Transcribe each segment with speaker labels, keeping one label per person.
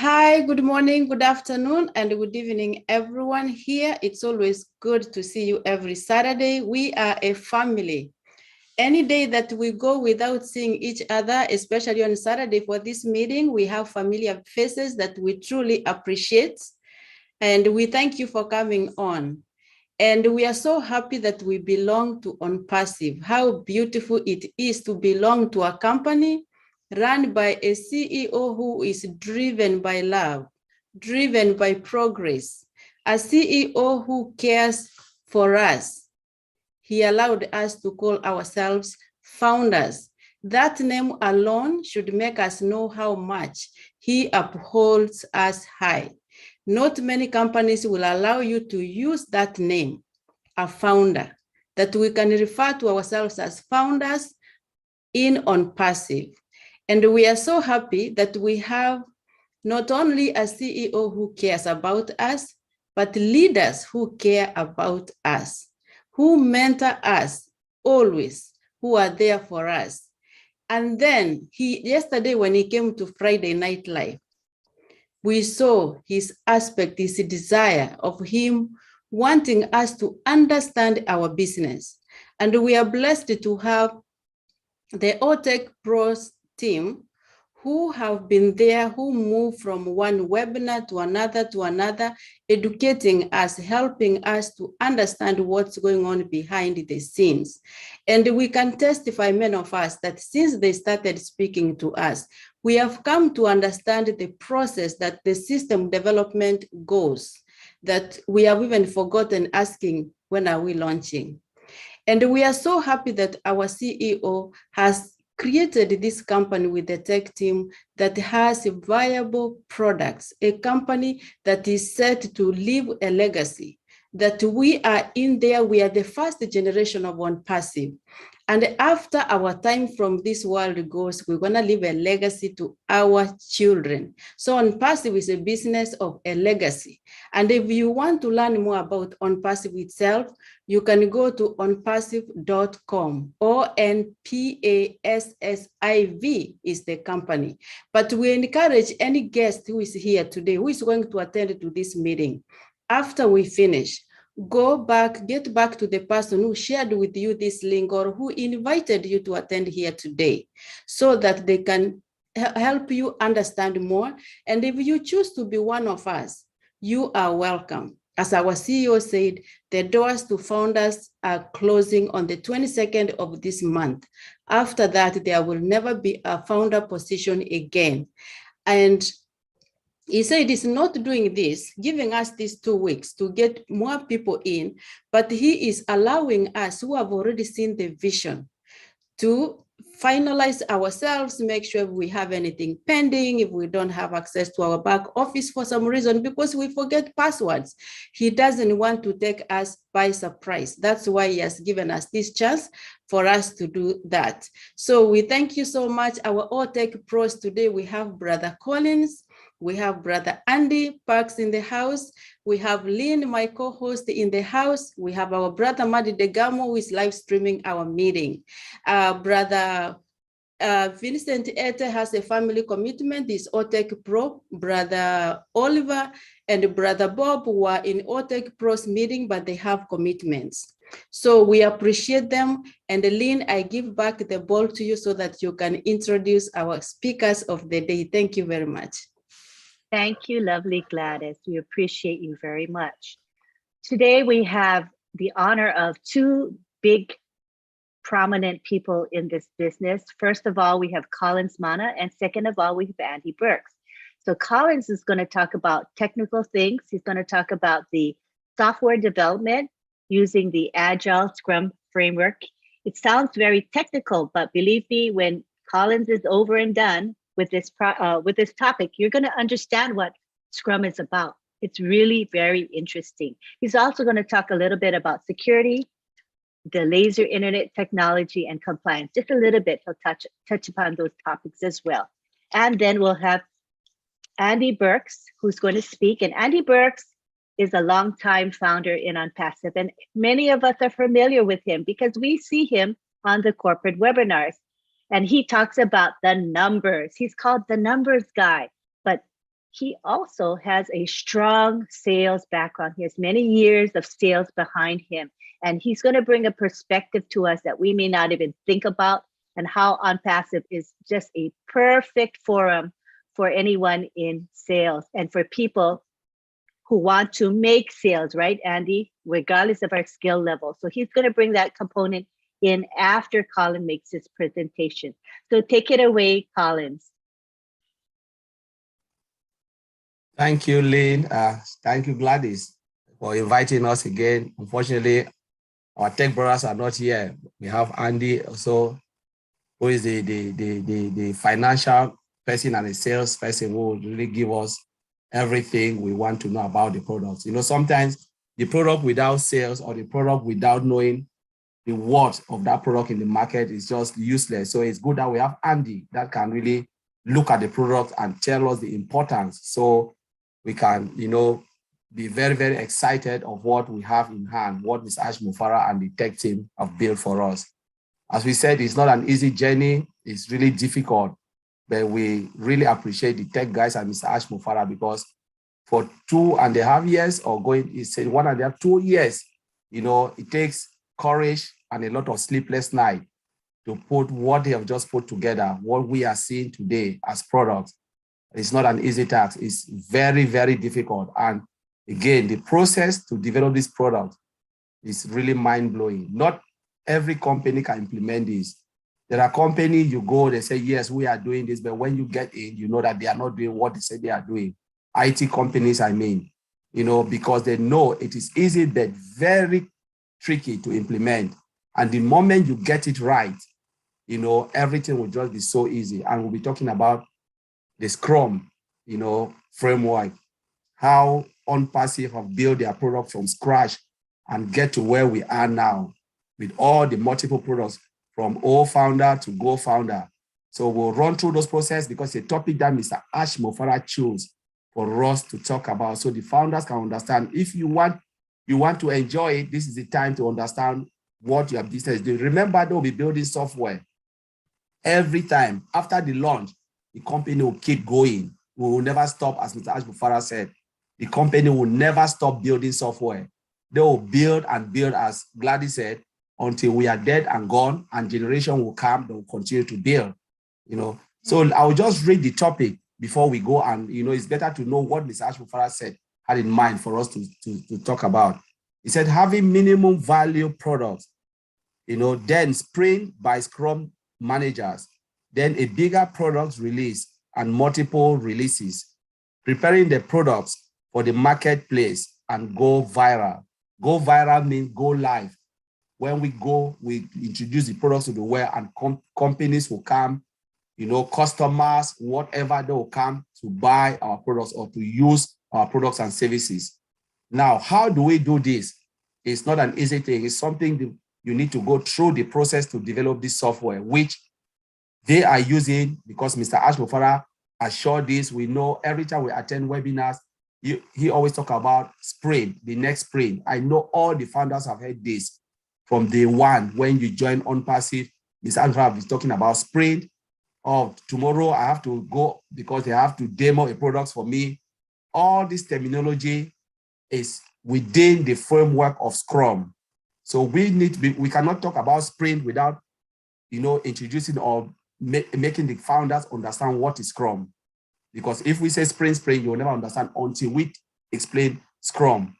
Speaker 1: Hi, good morning, good afternoon, and good evening, everyone here. It's always good to see you every Saturday. We are a family. Any day that we go without seeing each other, especially on Saturday for this meeting, we have familiar faces that we truly appreciate. And we thank you for coming on. And we are so happy that we belong to On Passive. How beautiful it is to belong to a company run by a CEO who is driven by love, driven by progress, a CEO who cares for us. He allowed us to call ourselves founders. That name alone should make us know how much he upholds us high. Not many companies will allow you to use that name, a founder, that we can refer to ourselves as founders in On Passive. And we are so happy that we have not only a CEO who cares about us, but leaders who care about us, who mentor us always, who are there for us. And then yesterday when he came to Friday Night Live, we saw his aspect, his desire of him wanting us to understand our business. And we are blessed to have the OTech Pros team who have been there, who move from one webinar to another, educating us, helping us to understand what's going on behind the scenes. And we can testify, many of us, that since they started speaking to us, we have come to understand the process that the system development goes, that we have even forgotten asking, when are we launching? And we are so happy that our CEO has created this company with the tech team that has viable products, a company that is set to leave a legacy, that we are in there, we are the first generation of On Passive. And after our time from this world goes, we're gonna leave a legacy to our children. So On Passive is a business of a legacy. And if you want to learn more about On Passive itself, you can go to onpassive.com. ONPASSIV is the company. But we encourage any guest who is here today, who is going to attend to this meeting, after we finish, go back, get back to the person who shared with you this link or who invited you to attend here today, so that they can help you understand more. And if you choose to be one of us, you are welcome. As our CEO said, the doors to founders are closing on the 22nd of this month. After that, there will never be a founder position again. And he said he's not doing this, giving us these 2 weeks to get more people in, but he is allowing us who have already seen the vision to finalize ourselves, make sure if we have anything pending, if we don't have access to our back office for some reason, because we forget passwords. He doesn't want to take us by surprise. That's why he has given us this chance for us to do that. So we thank you so much. Our OTech Pros today, we have Brother Collins, we have Brother Andy Parks in the house. We have Lynn, my co-host, in the house. We have our brother Madi Degamo, who is live streaming our meeting. Brother Vincent Ete has a family commitment. He's OTech Pro. Brother Oliver and Brother Bob were in OTech Pro's meeting, but they have commitments. So we appreciate them. And Lynn, I give back the ball to you so that you can introduce our speakers of the day. Thank you very much.
Speaker 2: Thank you, lovely Gladys. We appreciate you very much. Today we have the honor of two big prominent people in this business. First of all, we have Collins Mana, and second of all, we have Andy Burks. So Collins is going to talk about technical things. He's going to talk about the software development using the Agile Scrum framework. It sounds very technical, but believe me, when Collins is over and done with this topic, you're going to understand what Scrum is about. It's really very interesting. He's also going to talk a little bit about security, the laser internet technology, and compliance. Just a little bit, he'll touch upon those topics as well. And then we'll have Andy Burks, who's going to speak. And Andy Burks is a longtime founder in On Passive, and many of us are familiar with him because we see him on the corporate webinars. And he talks about the numbers. He's called the numbers guy, but he also has a strong sales background. He has many years of sales behind him. And he's going to bring a perspective to us that we may not even think about, and how OnPassive is just a perfect forum for anyone in sales and for people who want to make sales, right, Andy, regardless of our skill level. So he's going to bring that component in after Colin makes his presentation. So take it away, Collins.
Speaker 3: Thank you, Lynn. Thank you, Gladys, for inviting us again. Unfortunately, our tech brothers are not here. We have Andy also, who is the financial person and the sales person who will really give us everything we want to know about the products. You know, sometimes the product without sales or the product without knowing the worth of that product in the market is just useless. So it's good that we have Andy that can really look at the product and tell us the importance, so we can, you know, be very, very excited of what we have in hand, what Mr. Ash Mufara and the tech team have built for us. As we said, it's not an easy journey. It's really difficult, but we really appreciate the tech guys and Mr. Ash Mufara, because for 2.5 years or going, he said 2 years, you know, it takes courage and a lot of sleepless night to put what they have just put together, what we are seeing today as products. It's not an easy task. It's very, very difficult. And again, the process to develop this product is really mind-blowing. Not every company can implement this. There are companies you go, they say, yes, we are doing this, but when you get in, you know that they are not doing what they say they are doing. IT companies, I mean, you know, because they know it is easy, but very tricky to implement. And the moment you get it right, you know, everything will just be so easy. And we'll be talking about the Scrum, you know, framework, how OnPassive have built their product from scratch and get to where we are now with all the multiple products from ofounder to GoFounder. So we'll run through those processes because it's a topic that Mr. Ash Mufara chose for us to talk about, so the founders can understand. If you want to enjoy it, this is the time to understand what your business is doing. Remember, they'll be building software every time. After the launch, the company will keep going. We will never stop, as Mr. Ash Mufara said. The company will never stop building software. They will build and build, as Gladys said, until we are dead and gone, and generation will come, they will continue to build, you know. So I'll just read the topic before we go, and, you know, it's better to know what Mr. Ash Mufara said, had in mind for us to talk about. He said, having minimum value products, you know, then sprint by Scrum managers, then a bigger product release and multiple releases, preparing the products for the marketplace and go viral. Go viral means go live. When we go, we introduce the products to the world, and companies will come, you know, customers, whatever, they will come to buy our products or to use our products and services. Now, how do we do this? It's not an easy thing. It's something that you need to go through the process to develop this software, which they are using, because Mr. Ash Mufara assured this. We know every time we attend webinars, he always talk about sprint, the next sprint. I know all the founders have heard this from day one. When you join OnPassive, Mr. Ash Mufara is talking about sprint. Oh, tomorrow I have to go because they have to demo a product for me. All this terminology is within the framework of Scrum. So we cannot talk about sprint without, you know, introducing or making the founders understand what is Scrum. Because if we say sprint, you'll never understand until we explain Scrum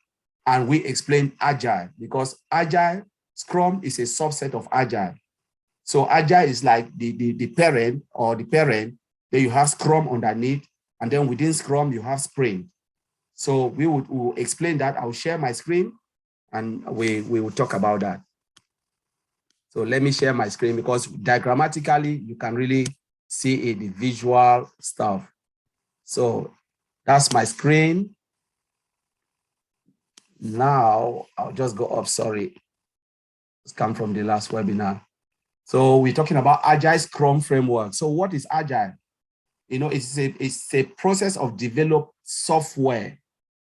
Speaker 3: and we explain Agile, because Agile, Scrum is a subset of Agile. So Agile is like the parent, then you have Scrum underneath, and then within Scrum, you have Sprint. So we will explain that. I'll share my screen and we will talk about that. So let me share my screen, because diagrammatically, you can really see the visual stuff. So that's my screen. Now I'll just go up, sorry. It's come from the last webinar. So we're talking about Agile Scrum framework. So what is Agile? You know, it's a process of develop software,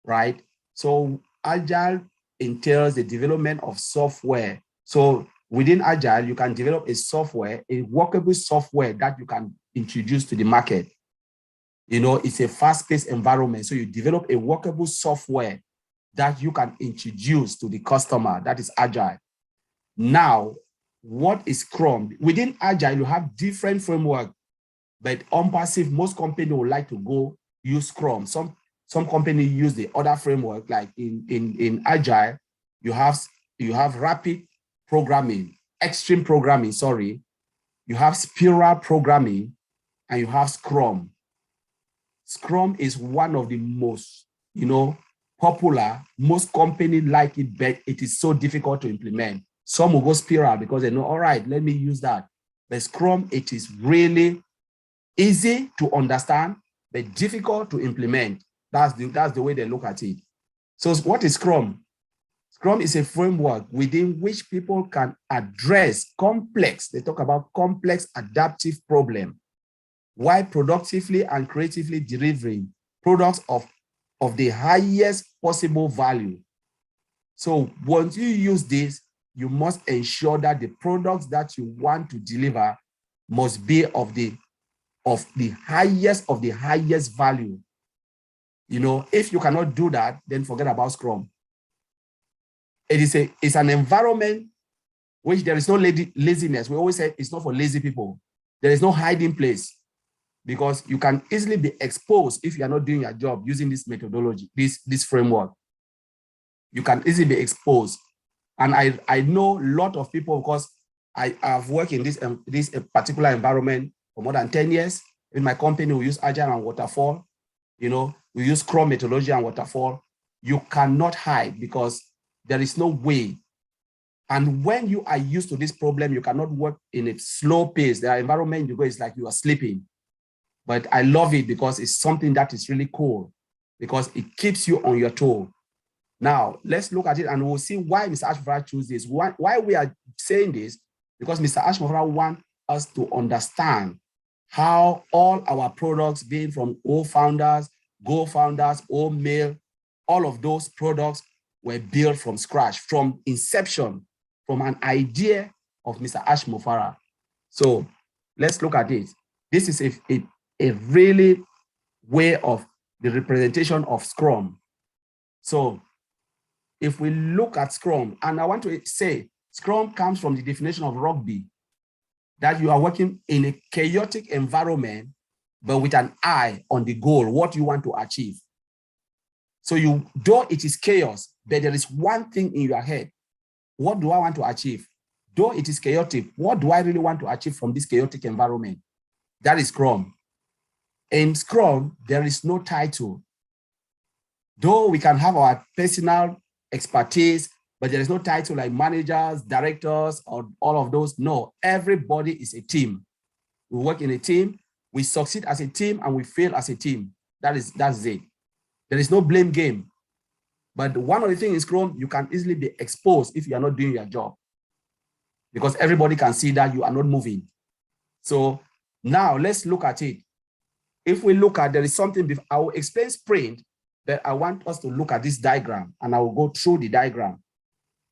Speaker 3: right? So Agile entails the development of software. So within Agile, you can develop a software, a workable software that you can introduce to the market. You know, it's a fast-paced environment. So you develop a workable software that you can introduce to the customer that is agile. Now, what is Scrum? Within agile, you have different framework, but on passive, most companies would like to go use Scrum. Some companies use the other framework, like in agile, you have rapid programming, extreme programming, sorry. You have spiral programming, and you have Scrum. Scrum is one of the most, popular. Most companies like it, but it is so difficult to implement. Some will go spiral because they know, all right, let me use that. But Scrum, it is really easy to understand, but difficult to implement. That's the way they look at it. So what is Scrum? Scrum is a framework within which people can address complex, they talk about complex adaptive problem, while productively and creatively delivering products of the highest possible value. So once you use this, you must ensure that the products that you want to deliver must be of the highest value. If you cannot do that, then forget about Scrum. It's an environment which there is no laziness. We always say it's not for lazy people. There is no hiding place, because you can easily be exposed if you are not doing your job using this methodology, this framework. You can easily be exposed. And I know a lot of people, because I have worked in this particular environment for more than 10 years. In my company, we use Agile and Waterfall. We use Scrum methodology and Waterfall. You cannot hide, because there is no way. And when you are used to this problem, you cannot work in a slow pace. There are environments you go, it's like you are sleeping. But I love it because it's something that is really cool, because it keeps you on your toe. Now, let's look at it and we'll see why Mr. Ashmofara chose this. Why we are saying this, because Mr. Ashmofara wants us to understand how all our products, being from ofounder, GoFounders, Mail, all of those products were built from scratch, from inception, from an idea of Mr. Ashmofara. So let's look at it. This is a really way of the representation of Scrum. So if we look at Scrum, and I want to say, Scrum comes from the definition of rugby, that you are working in a chaotic environment, but with an eye on the goal, what you want to achieve. So though it is chaos, but there is one thing in your head. What do I want to achieve? Though it is chaotic, what do I really want to achieve from this chaotic environment? That is Scrum. In Scrum, there is no title. Though we can have our personal expertise, but there is no title like managers, directors, or all of those. No, everybody is a team. We work in a team, we succeed as a team, and we fail as a team. That's it. There is no blame game. But one of the things in Scrum, you can easily be exposed if you are not doing your job, because everybody can see that you are not moving. So now let's look at it. If we look at, there is something, I will explain sprint, but I want us to look at this diagram, and I will go through the diagram.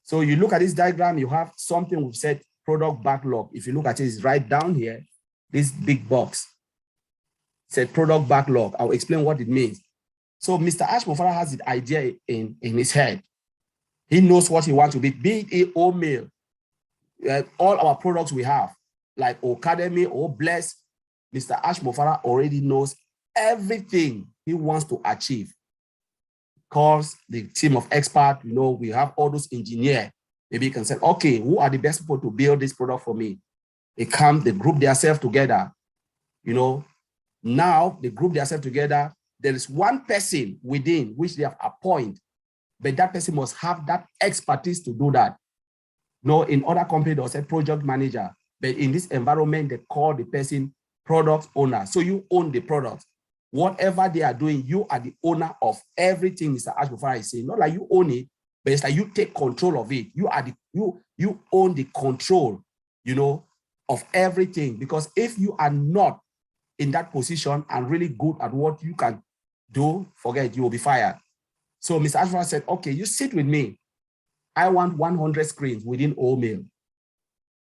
Speaker 3: So you look at this diagram, you have something we've said product backlog. If you look at it, it's right down here, this big box. It said product backlog. I'll explain what it means. So Mr. Ashmofara has the idea in his head. He knows what he wants to be it Mail, all our products we have, like Academy or Bless, Mr. Ashmofara already knows everything he wants to achieve. Calls the team of experts, we have all those engineers. Maybe you can say, okay, who are the best people to build this product for me? They group themselves together. Now they group themselves together. There is one person within which they have appointed, but that person must have that expertise to do that. In other companies, they'll say project manager, but in this environment, they call the person product owner. So you own the product. Whatever they are doing, you are the owner of everything Mr. Ashmofara is saying. Not like you own it, but it's like you take control of it. You own the control, of everything. Because if you are not in that position and really good at what you can do, forget, you will be fired. So Mr. Ashmofara said, okay, you sit with me. I want 100 screens within Mail.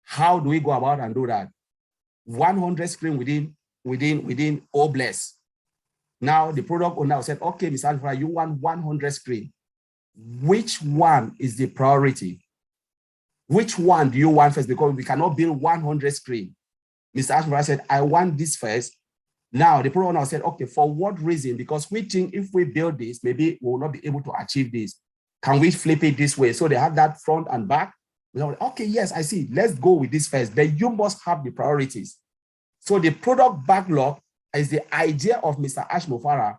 Speaker 3: How do we go about and do that? 100 screens within Bless. Now the product owner said, okay, Mr. Ashmufara, you want 100 screen. Which one is the priority? Which one do you want first? Because we cannot build 100 screen. Mr. Ashmufara said, I want this first. Now the product owner said, okay, for what reason? Because we think if we build this, maybe we will not be able to achieve this. Can we flip it this way? So they have that front and back. Okay, yes, I see. Let's go with this first. But you must have the priorities. So the product backlog is the idea of Mr. Ashmufara,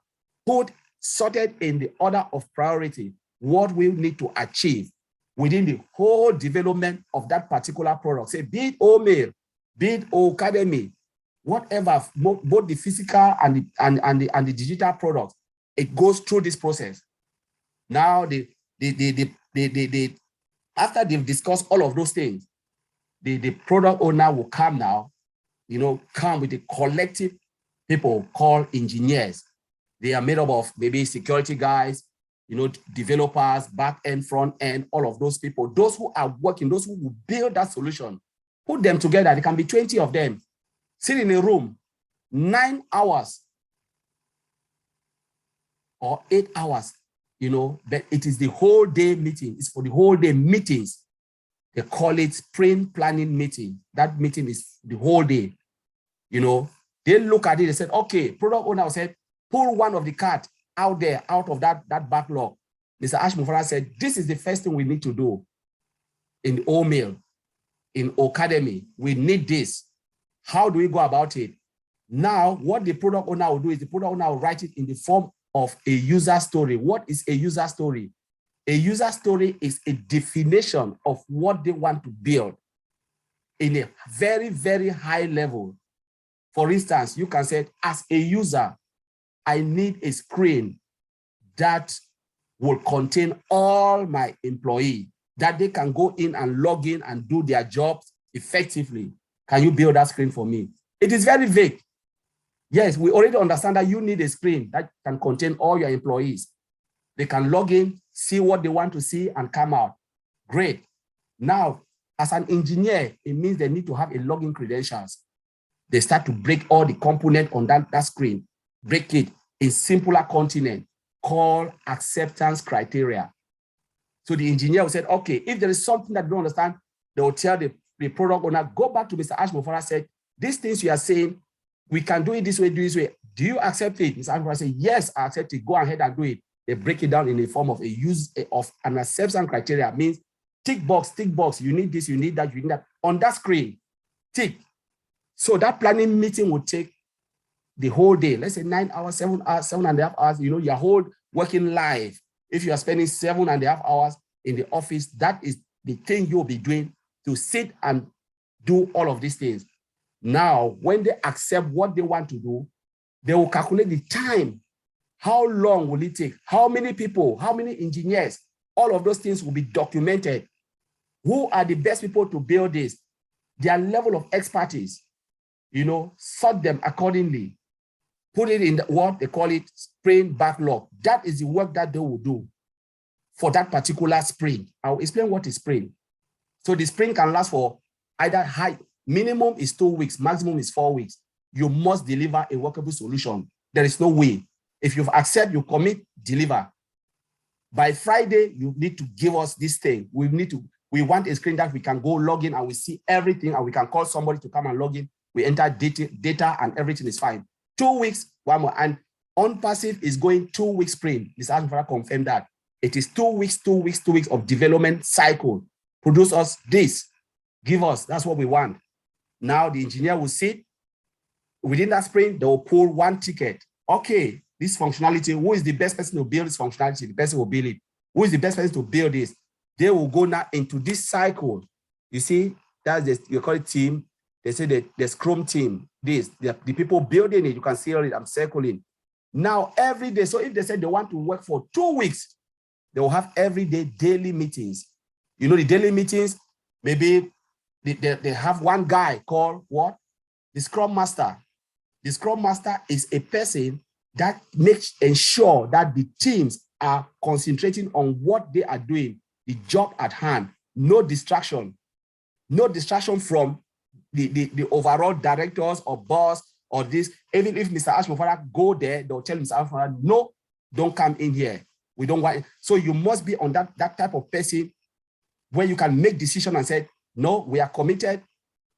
Speaker 3: sorted in the order of priority, what we need to achieve within the whole development of that particular product. Say, be it mail, be it academy, whatever, both the physical and the digital products, it goes through this process. Now, after they've discussed all of those things, the product owner will come now, come with a collective people called engineers. They are made up of maybe security guys, developers, back end, front end, all of those people, those who are working, those who will build that solution, put them together. There can be 20 of them, sit in a room, 9 hours or 8 hours, but it is the whole day meeting. It's for the whole day meetings. They call it sprint planning meeting. That meeting is the whole day. They look at it, they said, okay, product owner said, pull one of the cart out there, out of that backlog. Mr. Ashmufara said, this is the first thing we need to do in mail, in academy. We need this. How do we go about it? Now, what the product owner will do is the product owner will write it in the form of a user story. What is a user story? A user story is a definition of what they want to build in a very, very high level. For instance, you can say, as a user, I need a screen that will contain all my employees, that they can go in and log in and do their jobs effectively. Can you build that screen for me? It is very vague. Yes, we already understand that you need a screen that can contain all your employees. They can log in, see what they want to see, and come out. Great. Now, as an engineer, it means they need to have a login credentials. They start to break all the components on that screen, break it in simpler continent called acceptance criteria. So the engineer will say, okay, if there is something that you don't understand, they will tell the product owner, go back to Mr. Ashmufara, said, these things you are saying, we can do it this way, do this way. Do you accept it? Mr. Ashmufara said, yes, I accept it. Go ahead and do it. They break it down in the form of an acceptance criteria. Means tick box, you need this, you need that, you need that. On that screen, tick. So that planning meeting will take the whole day. Let's say 9 hours, 7 hours, 7.5 hours, your whole working life. If you are spending 7.5 hours in the office, that is the thing you'll be doing to sit and do all of these things. Now, when they accept what they want to do, they will calculate the time. How long will it take? How many people, how many engineers? All of those things will be documented. Who are the best people to build this? Their level of expertise, sort them accordingly. Put it in what they call it sprint backlog. That is the work that they will do for that particular sprint. I'll explain what is sprint. So the sprint can last for either minimum is 2 weeks, maximum is 4 weeks. You must deliver a workable solution. There is no way. If you've accepted, you commit, deliver. By Friday, you need to give us this thing. We want a screen that we can go log in and we see everything, and we can call somebody to come and log in. We enter data and everything is fine. 2 weeks, one more. And on passive is going 2 weeks sprint. Mr. Ashmufara confirmed that. It is 2 weeks, 2 weeks, 2 weeks of development cycle. Produce us this. Give us. That's what we want. Now the engineer will sit. Within that sprint, they will pull one ticket. Okay, this functionality, who is the best person to build this functionality? The person will build it. Who is the best person to build this? They will go now into this cycle. You see, that's this, you call it team. They say that the Scrum team, the people building it, you can see it, I'm circling. Now, every day, so if they said they want to work for 2 weeks, they will have every day daily meetings. The daily meetings, maybe they have one guy called what? The Scrum Master. The Scrum Master is a person that ensure that the teams are concentrating on what they are doing, the job at hand, no distraction from the overall directors or boss or this. Even if Mr. Ashmofara go there, they'll tell Mr. Ashmofara, no, don't come in here. We don't want it. So you must be on that type of person where you can make decision and say, no, we are committed.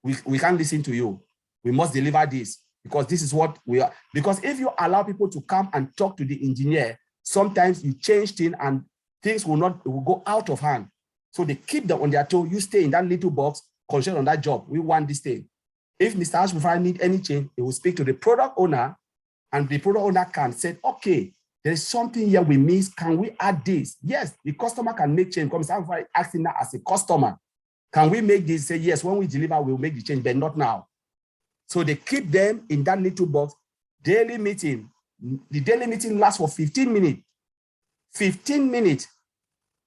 Speaker 3: We can't listen to you. We must deliver this because this is what we are. Because if you allow people to come and talk to the engineer, sometimes you change things and things will go out of hand. So they keep them on their toe. You stay in that little box, concentrate on that job. We want this thing. If Mr. Ashmofara need any change, he will speak to the product owner, and the product owner can say, okay, there is something here we miss. Can we add this? Yes, the customer can make change. Because Mr. Ashmofara asking that as a customer. Can we make this? Say, yes, when we deliver, we'll make the change, but not now. So they keep them in that little box. Daily meeting. The daily meeting lasts for 15 minutes. 15 minutes.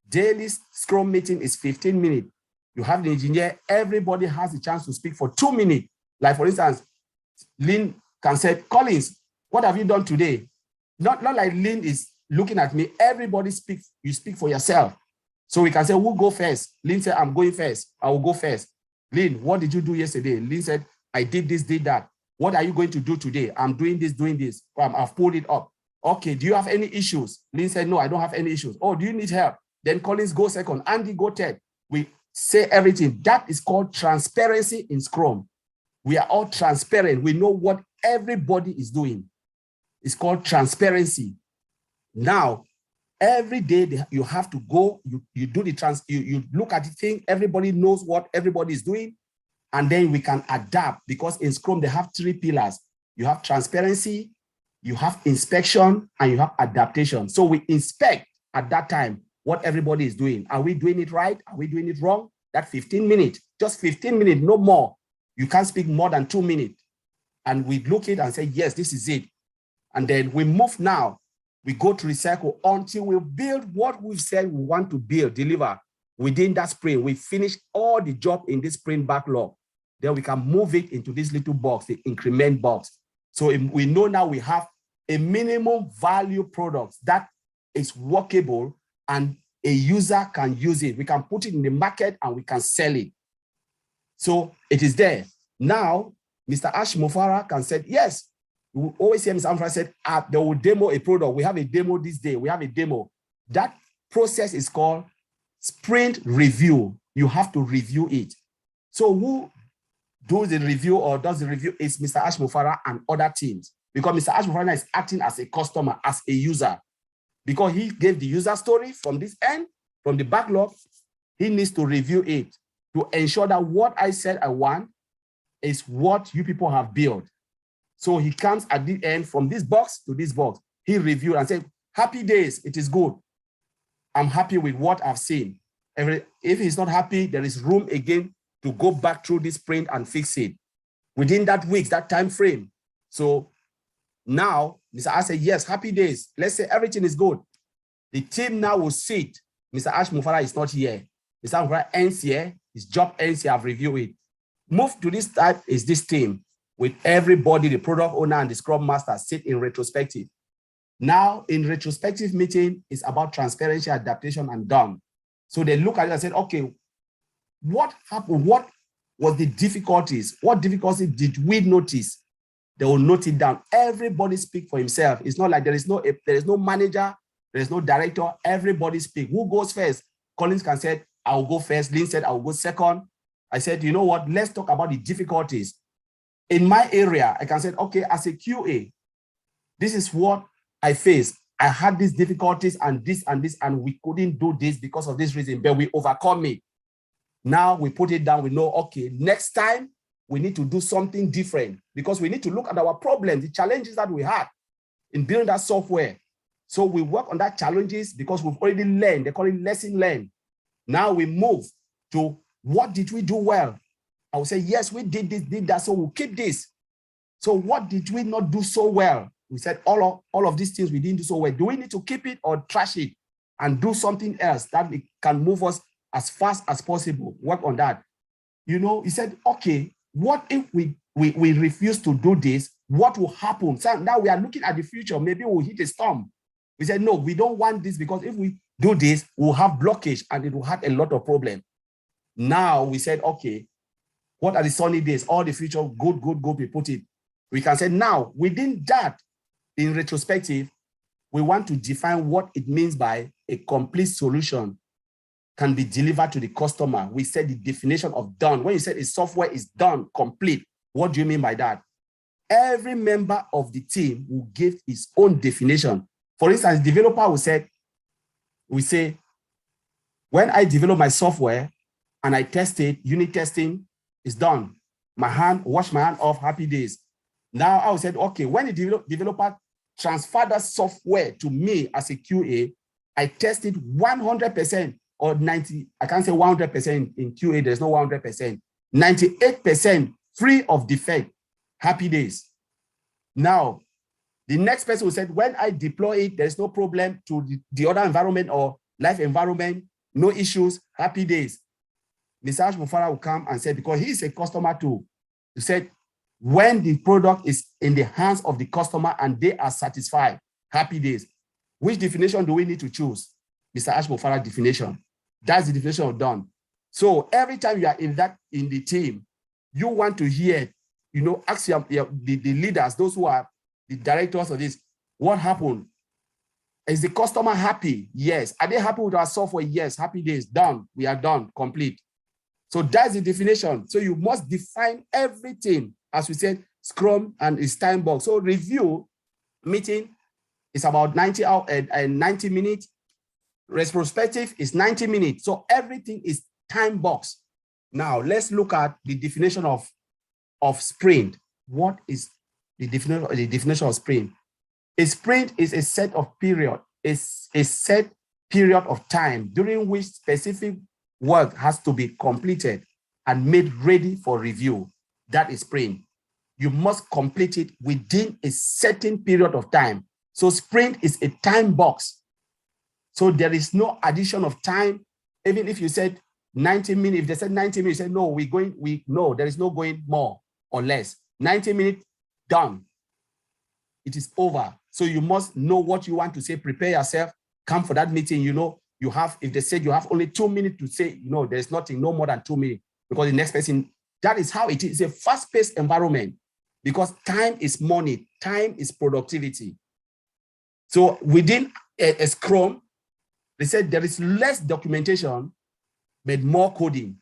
Speaker 3: Daily Scrum meeting is 15 minutes. You have the engineer, everybody has a chance to speak for 2 minutes. Like for instance, Lynn can say, Collins, what have you done today? Not like Lynn is looking at me, everybody speaks, you speak for yourself. So we can say, who go first? Lynn said, I'm going first, I will go first. Lynn, what did you do yesterday? Lynn said, I did this, did that. What are you going to do today? I'm doing this, doing this. I've pulled it up. Okay, do you have any issues? Lynn said, no, I don't have any issues. Oh, do you need help? Then Collins go second, Andy go third. We say everything. That is called transparency in Scrum. We are all transparent. We know what everybody is doing. It's called transparency. Now, every day you have to go, you do the you look at the thing, everybody knows what everybody is doing, and then we can adapt, because in Scrum they have 3 pillars. You have transparency, you have inspection, and you have adaptation. So we inspect at that time what everybody is doing. Are we doing it right? Are we doing it wrong? That 15 minutes, just 15 minutes, no more. You can't speak more than 2 minutes. And we look at it and say, yes, this is it. And then we move now. We go to recycle until we build what we've said we want to build, deliver within that sprint. We finish all the job in this sprint backlog. Then we can move it into this little box, the increment box. So we know now we have a minimum value product that is workable and a user can use it. We can put it in the market and we can sell it. So it is there. Now, Mr. Ashmofara can say, yes, we always hear Mr. Ashmofara said, they will demo a product. We have a demo this day. We have a demo. That process is called sprint review. You have to review it. So who does the review or does the review is Mr. Ashmofara and other teams, because Mr. Ashmofara is acting as a customer, as a user. Because he gave the user story from this end, from the backlog, he needs to review it to ensure that what I said I want is what you people have built. So he comes at the end from this box to this box. He reviewed and said, happy days, it is good. I'm happy with what I've seen. If he's not happy, there is room again to go back through this sprint and fix it within that week, that time frame. So now, Mr. Ash said, yes, happy days. Let's say everything is good. The team now will sit. Mr. Ashmofara is not here. Mr. Ashmofara ends here. His job ends here. I've reviewed it. Move to this type is this team with everybody, the product owner and the scrum master sit in retrospective. Now, in retrospective meeting, it's about transparency, adaptation, and done. So they look at it and said, okay, what happened? What was the difficulties? What difficulties did we notice? They will note it down. Everybody speak for himself. It's not like there is no manager, there is no director. Everybody speak. Who goes first? Collins can say, I will go first. Lynn said, I will go second. I said, you know what? Let's talk about the difficulties. In my area, I can say, okay, as a QA, this is what I faced. I had these difficulties and this, and we couldn't do this because of this reason, but we overcome it. Now we put it down. We know, okay, next time we need to do something different because we need to look at our problems, the challenges that we had in building that software. So we work on that challenges because we've already learned. They call it lesson learned. Now we move to what did we do well? I will say, yes, we did this, did that, so we'll keep this. So what did we not do so well? We said all of these things we didn't do so well. Do we need to keep it or trash it and do something else that can move us as fast as possible? Work on that. You know, he said, okay, what if we refuse to do this? What will happen? So now we are looking at the future. Maybe we'll hit a storm. We said, no, we don't want this because if we do this, we'll have blockage and it will have a lot of problems. Now we said, okay, what are the sunny days? All the future, good, we put it. We can say now, within that, in retrospective, we want to define what it means by a complete solution can be delivered to the customer. We said the definition of done. When you said a software is done, complete, what do you mean by that? Every member of the team will give his own definition. For instance, developer will say, when I develop my software and I test it, unit testing is done. Wash my hand off, happy days. Now I will say, okay, when the developer transfer that software to me as a QA, I test it 100% or 90, I can't say 100% in QA, there's no 100%, 98% free of defect, happy days. Now, the next person will say, when I deploy it, there's no problem to the other environment or live environment, no issues, happy days. Mr. Muzaffar will come and say, because he is a customer too, he said, when the product is in the hands of the customer and they are satisfied, happy days. Which definition do we need to choose? Mr. Muzaffar definition. That's the definition of done. So every time you are in the team, you want to hear, ask the leaders, those who are the directors of this, what happened? Is the customer happy? Yes. Are they happy with our software? Yes. Happy days, done. We are done, complete. So that's the definition. So you must define everything. As we said, Scrum and its time box. So review meeting is about 90 minutes. Retrospective is 90 minutes. So everything is time box. Now let's look at the definition of sprint. What is the definition of sprint? A sprint is a set of period, is a set period of time during which specific work has to be completed and made ready for review. That is sprint. You must complete it within a certain period of time. So sprint is a time box. So there is no addition of time. Even if you said 90 minutes, if they said 90 minutes, you say, no, no, there is no going more or less. 90 minutes, done. It is over. So you must know what you want to say, prepare yourself, come for that meeting. You have, if they said you have only 2 minutes to say, there's nothing, no more than 2 minutes, because the next person, that is how it is. It's a fast-paced environment because time is money, time is productivity. So within a Scrum, they said there is less documentation, but more coding.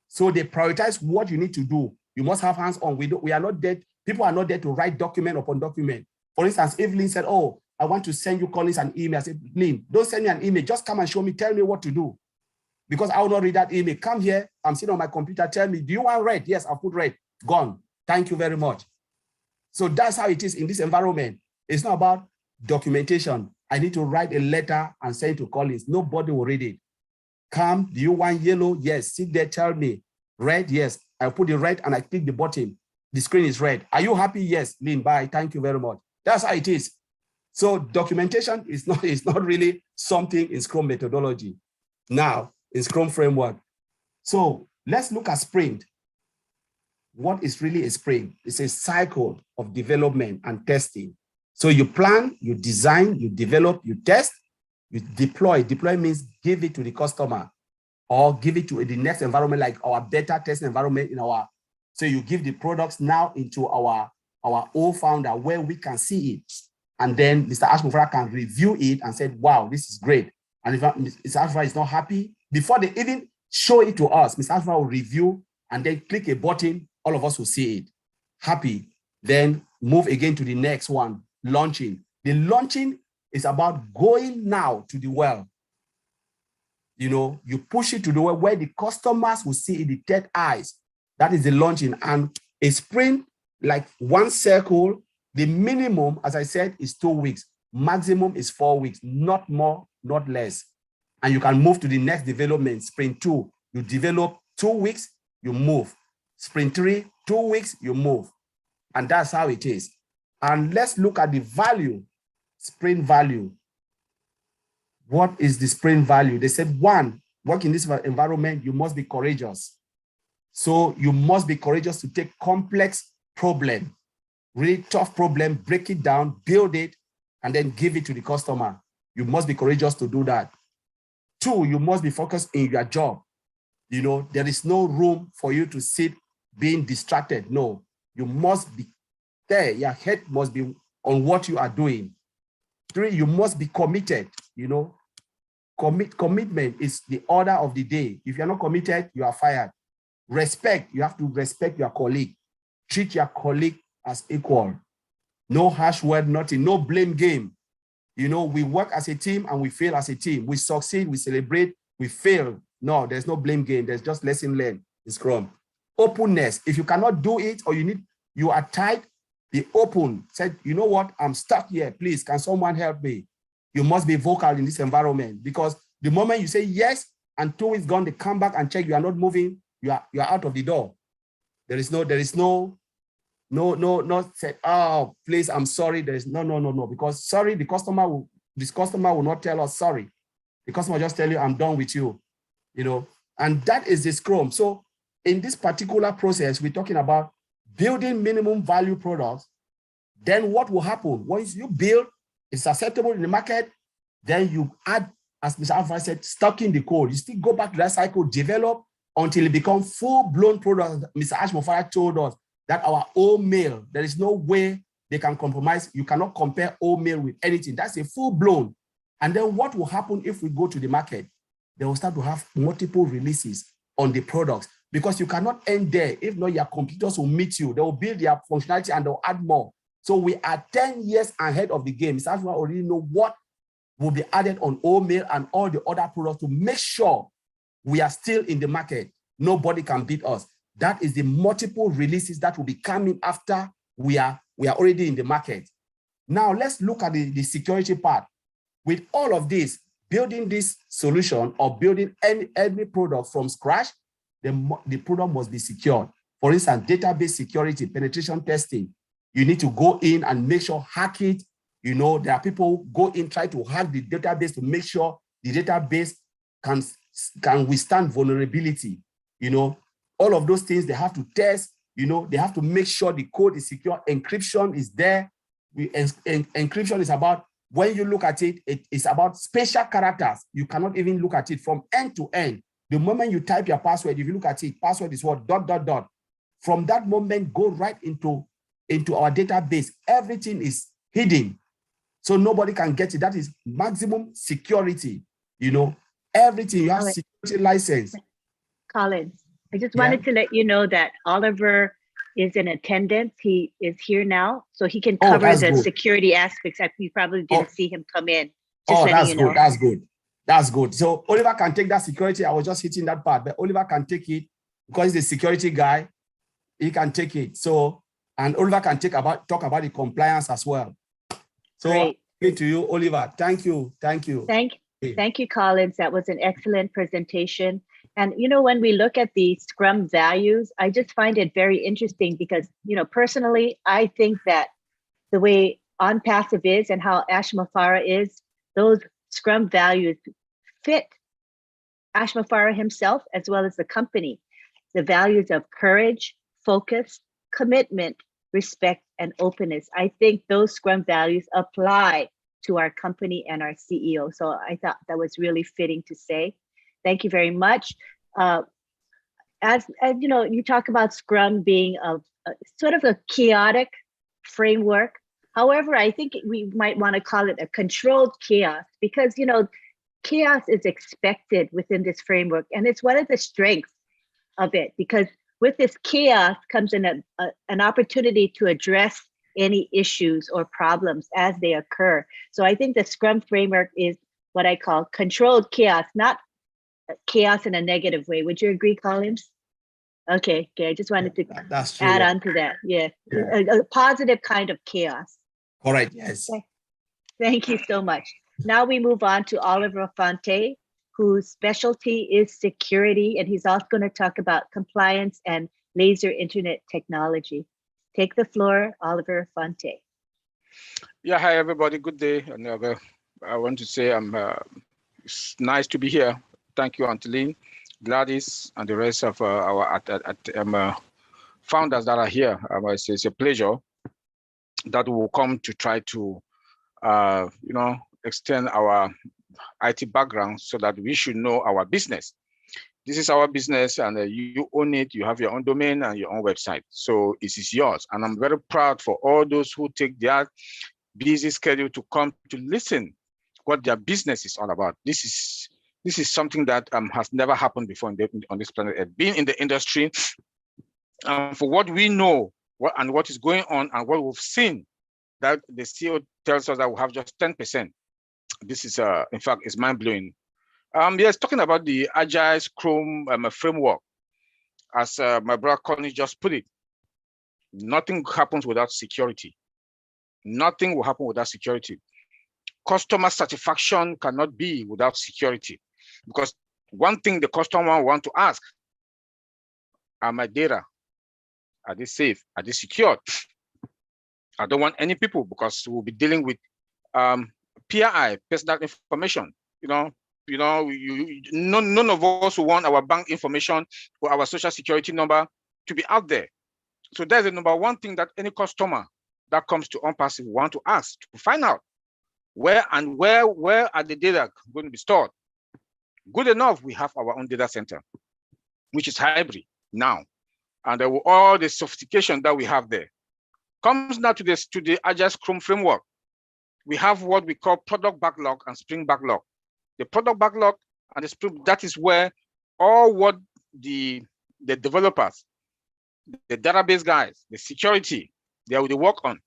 Speaker 3: So they prioritize what you need to do. You must have hands-on. We are not there. People are not there to write document upon document. For instance, if Lynn said, oh, I want to send you Collins an email. I said, Lynn, don't send me an email. Just come and show me, tell me what to do. Because I will not read that email. Come here, I'm sitting on my computer, tell me, do you want red? Yes, I'll put red. Gone. Thank you very much. So that's how it is in this environment. It's not about documentation. I need to write a letter and send it to Collins. Nobody will read it. Come, do you want yellow? Yes, sit there, tell me. Red? Yes. I put the red and I click the button. The screen is red. Are you happy? Yes, Lynn, bye. Thank you very much. That's how it is. So documentation is not really something in Scrum methodology. Now, in Scrum framework. So let's look at sprint. What is really a sprint? It's a cycle of development and testing. So you plan, you design, you develop, you test, you deploy. Deploy means give it to the customer or give it to the next environment, like our beta test environment in our, so you give the products now into our ofounder where we can see it. And then Mr. Muzaffar can review it and say, wow, this is great. And if Mr. Muzaffar is not happy, before they even show it to us, Mr. Muzaffar will review and then click a button, all of us will see it. Happy, then move again to the next one, launching. The launching is about going now to the well. You push it to the well where the customers will see it, the third eyes. That is the launching. And a sprint, like one circle, the minimum, as I said, is 2 weeks. Maximum is 4 weeks, not more, not less. And you can move to the next development. Sprint 2, you develop 2 weeks, you move. Sprint 3, 2 weeks, you move. And that's how it is. And let's look at the value, sprint value. What is the sprint value? They said, one, work in this environment, you must be courageous. So you must be courageous to take complex problem, really tough problem, break it down, build it, and then give it to the customer. You must be courageous to do that. 2, you must be focused in your job. There is no room for you to sit being distracted. No, you must be there. Your head must be on what you are doing. 3, you must be committed. You know, commitment is the order of the day. If you're not committed, you are fired. Respect, you have to respect your colleague. Treat your colleague as equal. No harsh word, nothing, no blame game. You know, we work as a team and we fail as a team. We succeed, we celebrate, we fail. No, there's no blame game. There's just lesson learned in Scrum. Openness, if you cannot do it or you are tight, be open. Said, you know what, I'm stuck here. Please, can someone help me? You must be vocal in this environment, because the moment you say yes and 2 weeks gone, they come back and check you are not moving, you are out of the door. There is no say, oh, please, I'm sorry. There is no, because sorry, this customer will not tell us sorry. The customer just tell you, I'm done with you, you know, and that is the Scrum. So in this particular process, we're talking about building minimum value products. Then what will happen? Once you build, it's acceptable in the market, then you add, as Mr. Alpha said, stocking the code. You still go back to that cycle, develop until it becomes full-blown product. Mr. Ashmofara told us that our old mail, there is no way they can compromise. You cannot compare old mail with anything. That's a full-blown. And then what will happen if we go to the market? They will start to have multiple releases on the products, because you cannot end there. If not, your competitors will meet you. They will build their functionality and they'll add more. So we are 10 years ahead of the game. Mr. Ashmofara already know what will be added on old mail and all the other products to make sure we are still in the market. Nobody can beat us. That is the multiple releases that will be coming after we are already in the market. Now let's look at the security part. With all of this, building this solution or building any product from scratch, the product must be secured. For instance, database security, penetration testing. You need to go in and make sure, hack it. You know, there are people who go in, try to hack the database to make sure the database can withstand vulnerability. You know, all of those things they have to test. You know, they have to make sure the code is secure. Encryption is there. Encryption is about, when you look at it, it's about special characters. You cannot even look at it from end to end. The moment you type your password, if you look at it, password is what, ... From that moment, go right into our database. Everything is hidden, so nobody can get it. That is maximum security. You know, everything, you have security license.
Speaker 2: Collins, I just wanted to let you know that Oliver is in attendance. He is here now, so he can cover the security aspects. You probably didn't see him come in. Just
Speaker 3: that's
Speaker 2: you know.
Speaker 3: good. That's good. That's good. So Oliver can take that security. I was just hitting that part, but Oliver can take it because he's the security guy. He can take it. So, and Oliver can talk about the compliance as well. So, to you, Oliver. Thank you. Thank you.
Speaker 2: Thank you, Collins. That was an excellent presentation. And, you know, when we look at the Scrum values, I just find it very interesting because, you know, personally, I think that the way OnPassive is and how Ashmofara is, those Scrum values fit Ashmofara himself as well as the company. The values of courage, focus, commitment, respect, and openness. I think those Scrum values apply to our company and our CEO. So I thought that was really fitting to say. Thank you very much. As you know, you talk about Scrum being a sort of a chaotic framework. However, I think we might want to call it a controlled chaos because, you know, chaos is expected within this framework. And it's one of the strengths of it, because with this chaos comes in an opportunity to address any issues or problems as they occur. So I think the Scrum framework is what I call controlled chaos, not chaos in a negative way. Would you agree, Collins? Okay, I just wanted to add on to that. Yeah. A positive kind of chaos.
Speaker 3: All right, yes.
Speaker 2: Okay. Thank you so much. Now we move on to Oliver Fonte, whose specialty is security, and he's also going to talk about compliance and laser internet technology. Take the floor, Oliver Fonte.
Speaker 4: Yeah, hi everybody, good day. And I want to say it's nice to be here. Thank you, Antolin, Gladys, and the rest of our founders that are here. It's a pleasure that we will come to try to, extend our IT background so that we should know our business. This is our business, and you own it. You have your own domain and your own website, so it is yours. And I'm very proud for all those who take their busy schedule to come to listen what their business is all about. This is something that has never happened before on this planet. Being in the industry, for what we know, what is going on, and what we've seen, that the CEO tells us that we have just 10%. This is, in fact, it's mind blowing. Yes, talking about the Agile Scrum framework, as my brother Connie just put it, nothing happens without security. Nothing will happen without security. Customer satisfaction cannot be without security, because one thing the customer want to ask: are my data, are they safe? Are they secured? I don't want any people, because we'll be dealing with PII, personal information. None of us will want our bank information or our social security number to be out there. So there's the number one thing that any customer that comes to OnPassive want to ask, to find out where are the data going to be stored. Good enough, we have our own data center, which is hybrid now, and all the sophistication that we have there comes now to the Agile Scrum framework. We have what we call product backlog and sprint backlog. The product backlog and the sprint, that is where all what the developers, the database guys, the security, they work on.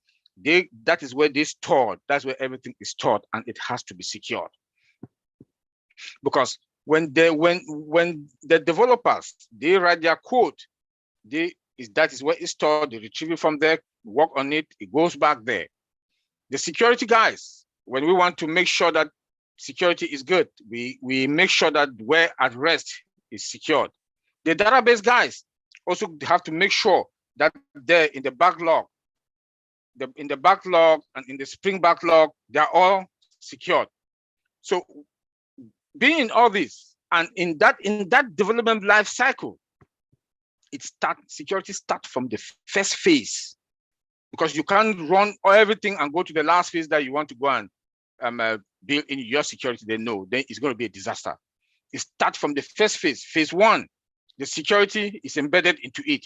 Speaker 4: That is where they stored. That's where everything is stored, and it has to be secured. Because when the developers, they write their code, that is where it's stored. They retrieve it from there, work on it, it goes back there. The security guys, when we want to make sure that security is good, we make sure that where at rest is secured. The database guys also have to make sure that there in the backlog, and in the sprint backlog, they're all secured. So being in all this, and in that development life cycle, security starts from the first phase, because you can't run everything and go to the last phase that you want to go and build in your security. Then it's going to be a disaster. It starts from the first phase. Phase one, the security is embedded into it.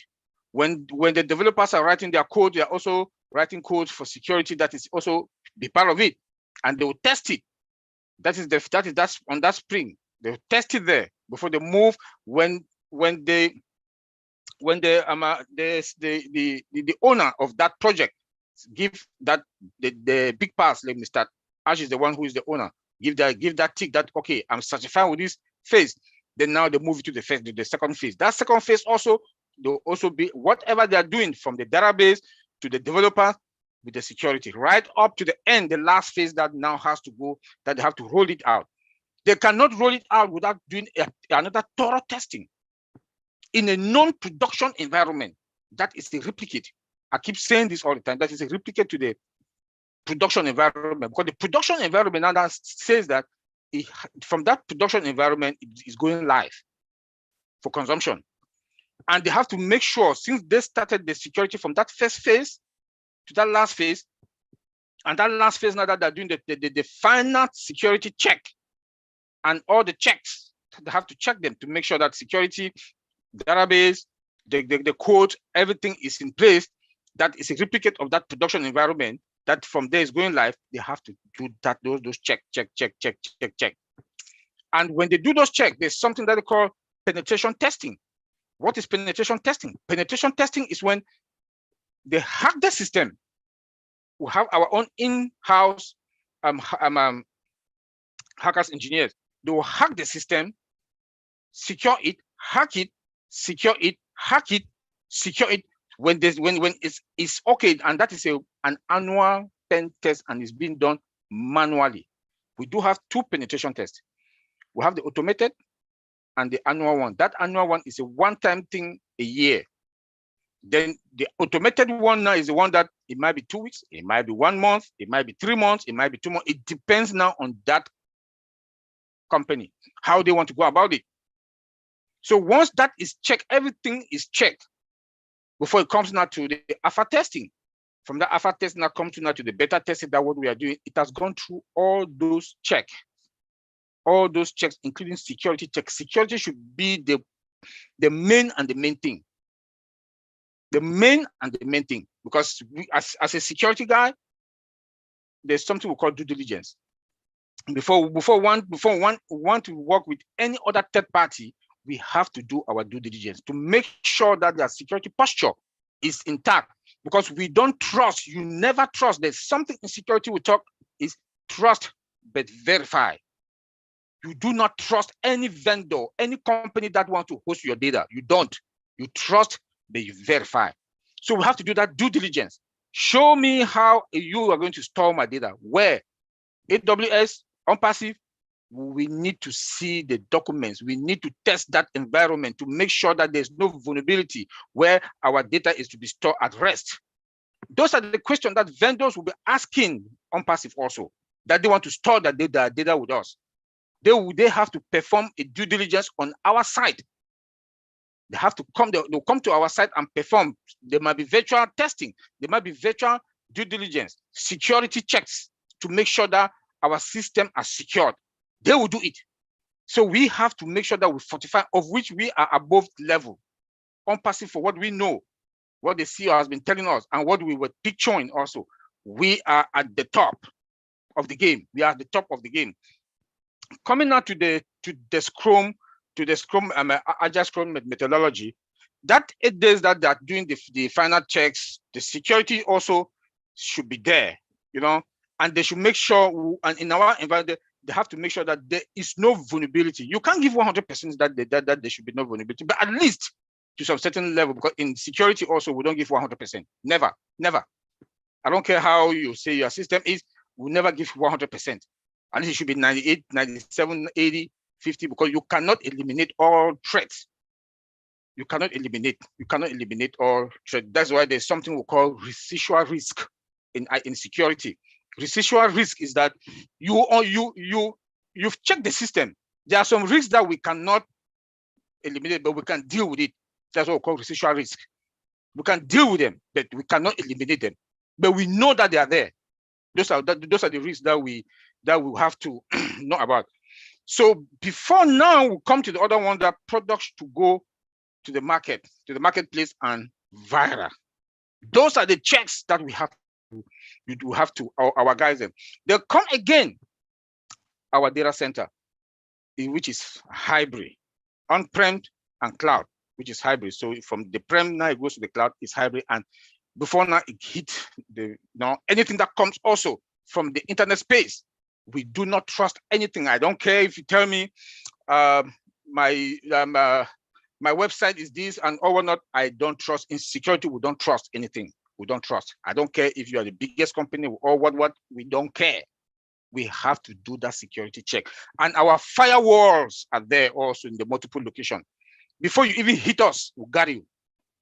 Speaker 4: When the developers are writing their code, they are also writing code for security that is also be part of it, and they will test it. That's on that spring. They will test it there before they move. When the owner of that project give that the big pass, let me start. Ash is the one who is the owner. Give that tick that, okay, I'm satisfied with this phase. Then now they move it to the second phase. That second phase also, they'll also be whatever they are doing from the database to the developer with the security, right up to the end, the last phase that now has to go, that they have to roll it out. They cannot roll it out without doing another thorough testing. In a non-production environment, that is a replicate. I keep saying this all the time, that is a replicate to the production environment, because the production environment now says that from that production environment, it is going live for consumption. And they have to make sure, since they started the security from that first phase to that last phase, and that last phase now that they're doing the final security check, and all the checks, they have to check them to make sure that security, database, the code, everything is in place. That is a replicate of that production environment that from there is going live. They have to do that, those check. And when they do those checks, there's something that they call penetration testing. What is penetration testing? Penetration testing is when they hack the system. We have our own in-house hackers engineers. They will hack the system, secure it, hack it, secure it, hack it, secure it. When it's okay, and that is an annual pen test, and it's being done manually. We do have two penetration tests. We have the automated and the annual one. That annual one is a one-time thing a year. Then the automated one now is the one that it might be 2 weeks, it might be 1 month, it might be 3 months, it might be 2 months. It depends now on that company, how they want to go about it. So once that is checked, everything is checked before it comes now to the alpha testing. From the alpha testing now comes to now to the beta testing, that what we are doing, it has gone through all those checks. all those checks, including security checks. Security should be the main and the main thing. The main and the main thing, because we, as a security guy, there's something we call due diligence. Before one want to work with any other third party, we have to do our due diligence to make sure that their security posture is intact, because we don't trust. You never trust. There's something in security we talk is trust but verify. You do not trust any vendor, any company that wants to host your data. You don't. You trust but you verify. So we have to do that due diligence. Show me how you are going to store my data. Where? AWS, on passive. We need to see the documents. We need to test that environment to make sure that there's no vulnerability where our data is to be stored at rest. Those are the questions that vendors will be asking on passive also, that they want to store that data with us. They have to perform a due diligence on our side. They have to come, they'll come to our site and perform. There might be virtual testing. There might be virtual due diligence, security checks to make sure that our system are secured. They will do it. So we have to make sure that we fortify, of which we are above level. On passive, for what we know, what the CEO has been telling us, and what we were picturing also, we are at the top of the game. We are at the top of the game. Coming now to the Scrum, Agile Scrum methodology, that 8 days that they are doing the final checks, the security also should be there, you know, and they should make sure, and in our environment, they have to make sure that there is no vulnerability. You can't give 100% that there should be no vulnerability, but at least to some certain level, because in security also, we don't give 100%. Never, never. I don't care how you say your system is, we never give 100%. And it should be 98, 97, 80, 50, because you cannot eliminate all threats. You cannot eliminate all threats. That's why there's something we call residual risk in security. Residual risk is that you've checked the system. There are some risks that we cannot eliminate, but we can deal with it. That's what we call residual risk. We can deal with them, but we cannot eliminate them. But we know that they are there. Those are the risks that we have to know about. So before now, we come to the other one, that products to go to the market, to the marketplace and viral. Those are the checks that we have to our guys. They'll come again, our data center, which is hybrid, on-prem and cloud, which is hybrid. So from the prem now it goes to the cloud, is hybrid. And before now it hit anything that comes also from the internet space. We do not trust anything. I don't care if you tell me my website is this and or not. I don't trust. In security, we don't trust anything. We don't trust. I don't care if you are the biggest company or what. We don't care. We have to do that security check. And our firewalls are there also in the multiple location. Before you even hit us, we got you.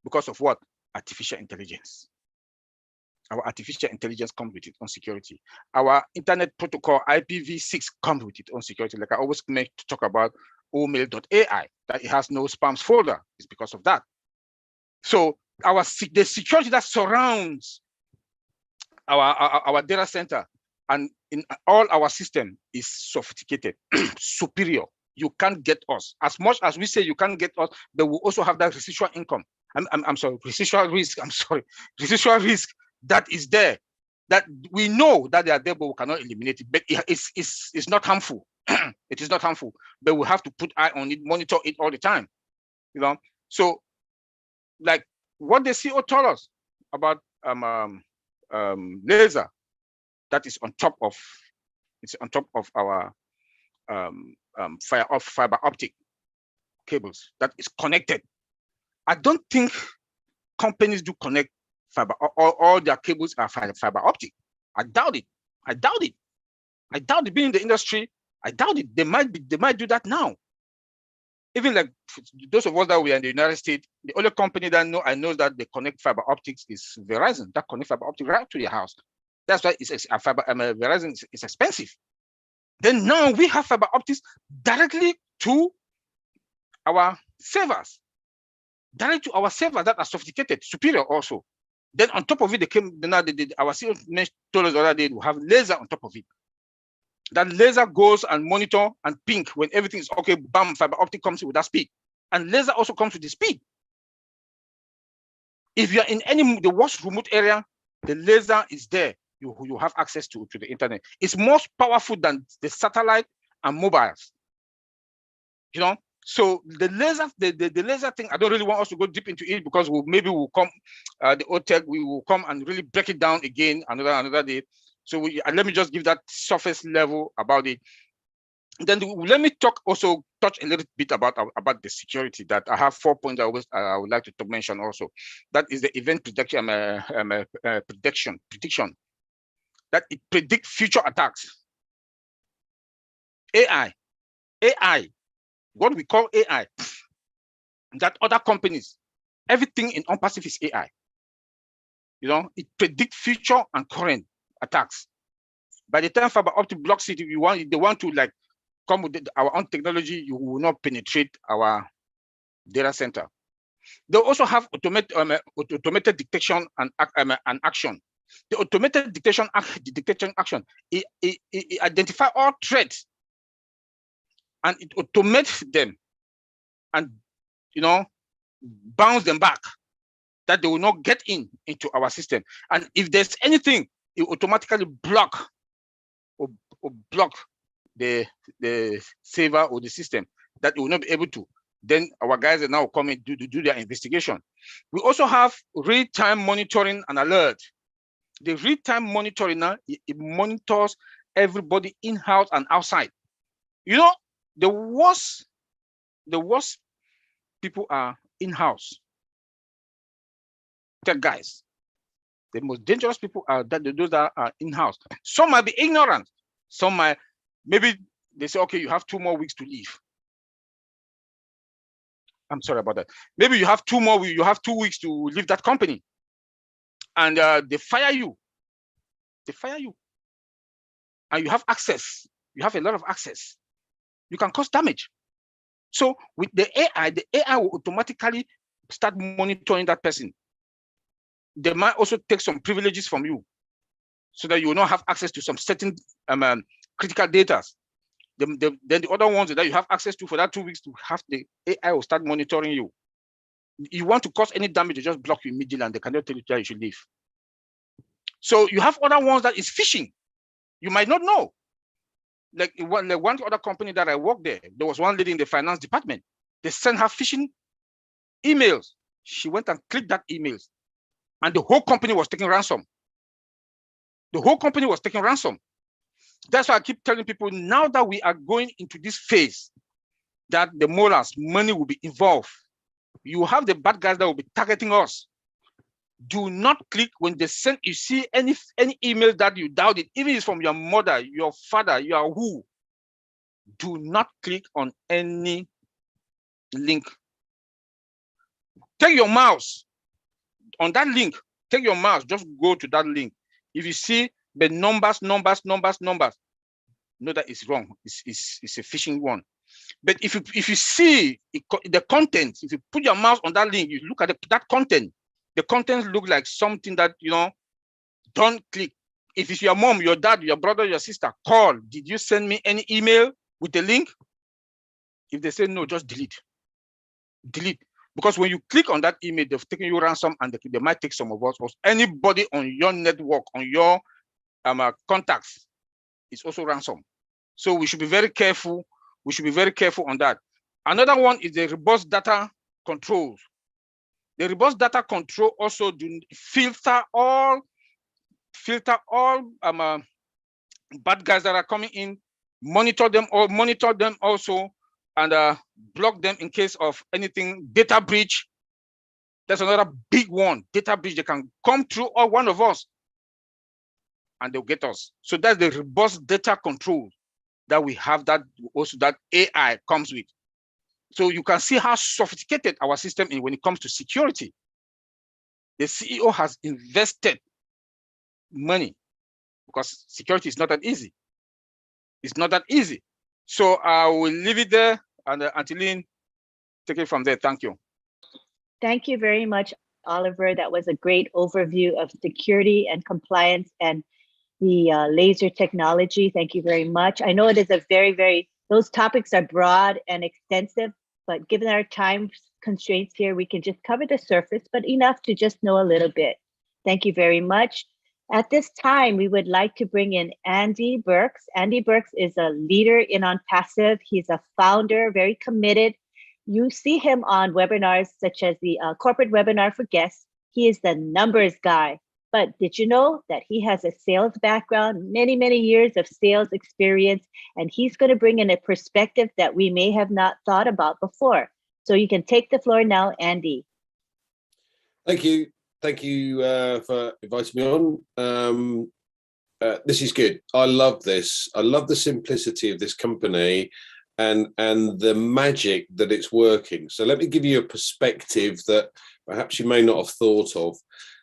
Speaker 4: Because of what? Artificial intelligence. Our artificial intelligence comes with it on security. Our internet protocol, IPv6, comes with it on security. Like I always make to talk about omail.ai, that it has no spams folder. It's because of that. So the security that surrounds our data center and in all our system is sophisticated, superior. You can't get us. As much as we say you can't get us, but we also have that residual income. I'm sorry, residual risk. I'm sorry, residual risk that is there, that we know that they are there, but we cannot eliminate it. But it's not harmful. It is not harmful, but we have to put eye on it, monitor it all the time. You know, so like what the CEO told us about laser, that is on top of our fiber optic cables that is connected. I don't think companies do connect fiber, all their cables are fiber optic. I doubt it. I doubt it. Being in the industry, I doubt it. They might do that now. Even like those of us that we are in the United States, the only company that I know that they connect fiber optics is Verizon. That connect fiber optic right to your house. That's why it's Verizon is expensive. Then now we have fiber optics directly to our servers. Directly to our servers that are sophisticated, superior also. Then on top of it, our CEO told us the other day we have laser on top of it. That laser goes and monitor and ping when everything is okay, bam, fiber optic comes with that speed. And laser also comes with the speed. If you're in the worst remote area, the laser is there. You have access to the internet. It's more powerful than the satellite and mobiles. You know, so the laser thing, I don't really want us to go deep into it because maybe we'll come, the OTEC, we will come and really break it down again another day. So let me just give that surface level about it. Then let me touch a little bit about the security. That I have 4 points I would like to mention also. That is the event prediction, prediction. That it predicts future attacks. AI, what we call AI, that other companies, everything in OnPassive is AI. You know, it predicts future and current attacks. By the time fiber optic blocks it, they want to like come with our own technology, you will not penetrate our data center. They also have automated detection and action. The automated detection action, it identifies all threats and it automates them and, you know, bounce them back that they will not get into our system. And if there's anything, it automatically block or block the server or the system that it will not be able to. Then our guys are now coming to do their investigation. We also have real-time monitoring and alert. The real-time monitoring now, it monitors everybody in-house and outside. You know, the worst people are in-house. Tech guys. The most dangerous people are those that are in-house. Some might be ignorant. Some might, maybe they say, okay, you have 2 more weeks to leave. I'm sorry about that. Maybe you have 2 weeks to leave that company. And they fire you. They fire you. And you have access. You have a lot of access. You can cause damage. So with the AI will automatically start monitoring that person. They might also take some privileges from you so that you will not have access to some certain critical data. Then the other ones that you have access to for that 2 weeks to have the AI will start monitoring you. You want to cause any damage, they just block you immediately and they cannot tell you that you should leave. So you have other ones that is phishing. You might not know. Like one other company that I worked there was one lady in the finance department. They sent her phishing emails. She went and clicked that emails. And the whole company was taking ransom. The whole company was taking ransom. That's why I keep telling people now that we are going into this phase that the molars, money will be involved. You have the bad guys that will be targeting us. Do not click when they send, you see any email that you doubt it, even if it's from your mother, your father, your who. Do not click on any link. Take your mouse on that link. Take your mouse, just go to that link. If you see the numbers, know that it's wrong. It's a phishing one. But if you see the content, if you put your mouse on that link, you look at that content. The content look like something that, you know, don't click. If it's your mom, your dad, your brother, your sister, call. Did you send me any email with the link? If they say no, just delete. Delete. Because when you click on that email, they've taken you ransom and they might take some of us. Or anybody on your network, on your contacts, is also ransom. So we should be very careful. We should be very careful on that. Another one is the robust data controls. The robust data control also do filter all bad guys that are coming in, monitor them also, and block them in case of anything, data breach. That's another big one, data breach. They can come through or one of us and they'll get us. So that's the robust data control that we have, that also that AI comes with. So you can see how sophisticated our system is when it comes to security. The CEO has invested money because security is not that easy. It's not that easy. So I will leave it there, and Angeline, take it from there. Thank you.
Speaker 2: Thank you very much, Oliver. That was a great overview of security and compliance. And the laser technology. Thank you very much. I know it is a those topics are broad and extensive, but given our time constraints here, we can just cover the surface, but enough to just know a little bit. Thank you very much. At this time, we would like to bring in Andy Burks. Andy Burks is a leader in OnPassive. He's a founder, very committed. You see him on webinars such as the corporate webinar for guests. He is the numbers guy. But did you know that he has a sales background, many, many years of sales experience, and he's going to bring in a perspective that we may have not thought about before. So you can take the floor now, Andy.
Speaker 5: Thank you. Thank you for inviting me on. This is good. I love this. I love the simplicity of this company and the magic that it's working. So let me give you a perspective that perhaps you may not have thought of.